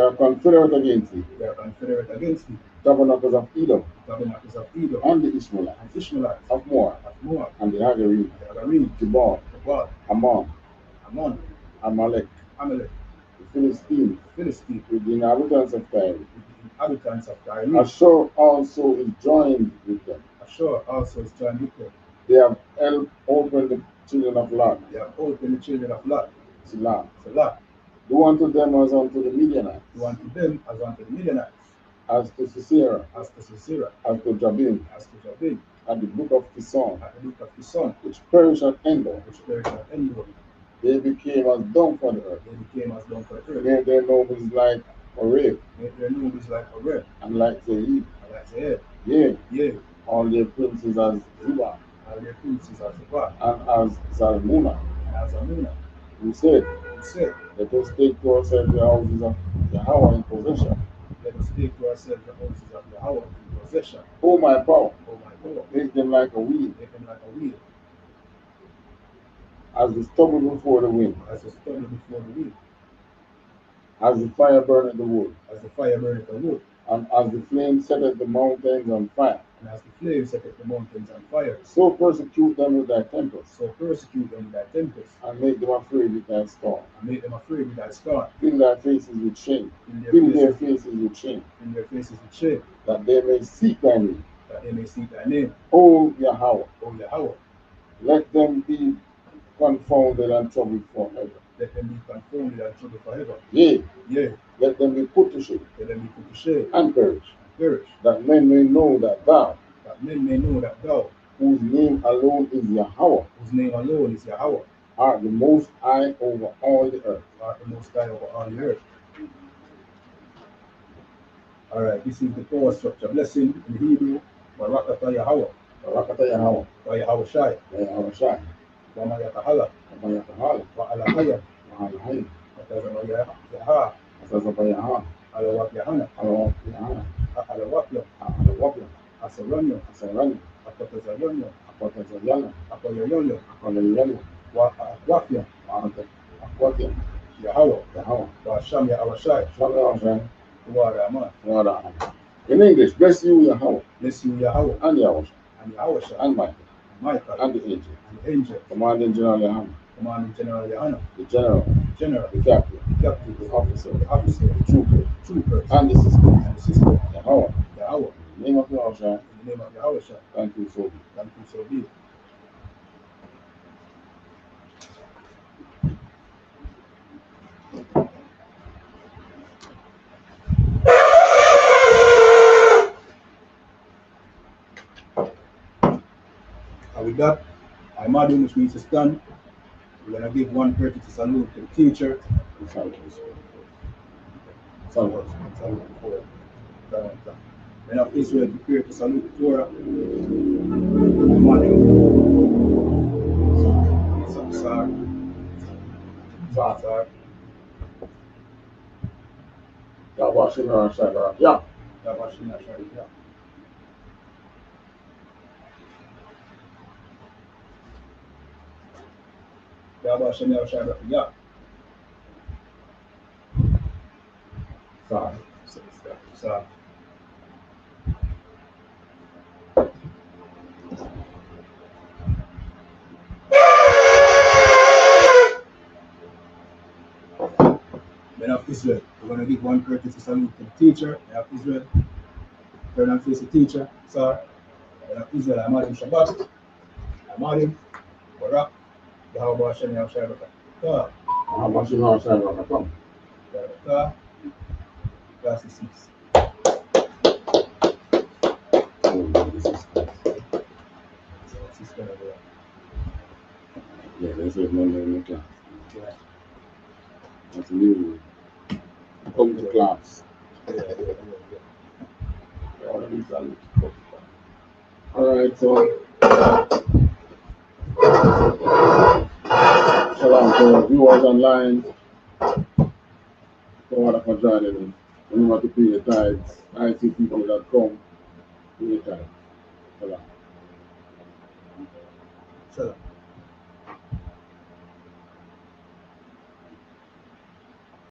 are confederate against thee, They are confederate against thee, tabernacles of Edom, tabernacles of Edom, and the Ishmaelites, and Ishmaelites, of Moab, Moab, and the Hagarene, the Agarim, Jabal, Jabal, Ammon, Ammon, Amalek, Amalek, the Philistines, Philistine, with the inhabitants of Tyre. with the inhabitants of Tyre. Ashur also is joined with them. Ashur also is joined with them. They have helped open the children of Lot, They have opened the children of Lot, Silah. Salah, Do unto them as unto the Midianites, do unto them as unto the Midianites, as to Sisera, as to Sisera, as to Jabin, as to Jabin, at the brook of Kison, at the brook of Kison, which perished at Endor. which perished at Endor. They became as dung for the earth. They became as dung for the earth. Made their nobles like Oreb, Made their nobles like a red, and like Zeid. and like Zeed. Yea, Yea, all their princes as Ziba, all their princes are Zebah, and as Zalmunna, and as Amunah. who said, He said, let us take to ourselves the houses of Yahweh in possession. let us take to ourselves the houses of Yahweh in possession. O my power, O my power, make them like a wheel, make them like a wheel, as the stubble before the wind, as a stubble before the wind, as the fire burneth the wood, as the fire burneth the wood, and as the flame setteth the mountains on fire. and as the flame setteth the mountains on fire. So persecute them with thy tempest, So persecute them with thy tempest, and make them afraid with thy storm. and make them afraid with thy scorn. Fill thy faces with shame, Fill fill their faces with shame, in their faces with shame, that they may seek thy name. that they may seek thy name, O Yahweh, O Yahweh. let them be confounded and troubled forever. Let them be confounded and troubled forever. Yea, Yea, let them be put to shame let them be put to shame and perish, and perish, that men may know that thou, that men may know that thou, whose name alone is Yahweh, whose name alone is Yahweh, art the most high over all the earth. art the most high over all the earth. Alright, this is the power structure. Blessing in Hebrew, Barakatah Yahweh. Barakata Yahweh. ويهوى شاي Yahweh Shai. وما يتحلى Kama Yatahala. وعلى حيا Mahala Hain. وتزم يها Asasa Yaha. على وقت يهانا Alawa Yahana. على وقت Alawapya. أسرانيو Asarani. أكتزيونيو Akwata Zayana. أكويونيو Akwalelele. وأكوافيا Akwatya. يهوى Yahweh. وشام يهوى شاي Shalom Yahweh. ورحمة THAWADAH. In English, bless you Yahweh. نسيو يهوى And Yahweh. and Yahweh Shai And Michael. Michael And the angel. and the angel Commanding General Yohanna. commanding General YAHANNA The general. General The captain. Captain The officer. the officer The trooper. troopers And the sister. and the sister Yahweh. Yahweh In the name of Yahweh. in the name of Yahweh Shai Thank you so much. thank you so be it. And with that, I'm adding which means to stand. We're going to give one courtesy salute to the teacher. Salute. Salute before. Then of Israel prepare to salute the Torah. I'm adding. Sar. Yahweh Shemar Shai. Yeah. Yavashina Sharia. Yavashina Sharia. Sorry. Sar. Men of Israel, we're going to give one courtesy salute to the teacher. Men of Israel, turn and face the teacher, sir. Men of Israel, I'm Adam Shabbat. I'm Adam, Barak, Yahweh Hashem Yahweh Shabbat. Yahweh Shemar Shai. Come. Class 6. Yeah, that's it. No name in class. Yeah. That's new. Come to class. All right, so shalom to viewers online. THAWADAH for joining me. Remember to pay your tithes. ITPeople.com. Pay your tithes. Shalom. Shalom.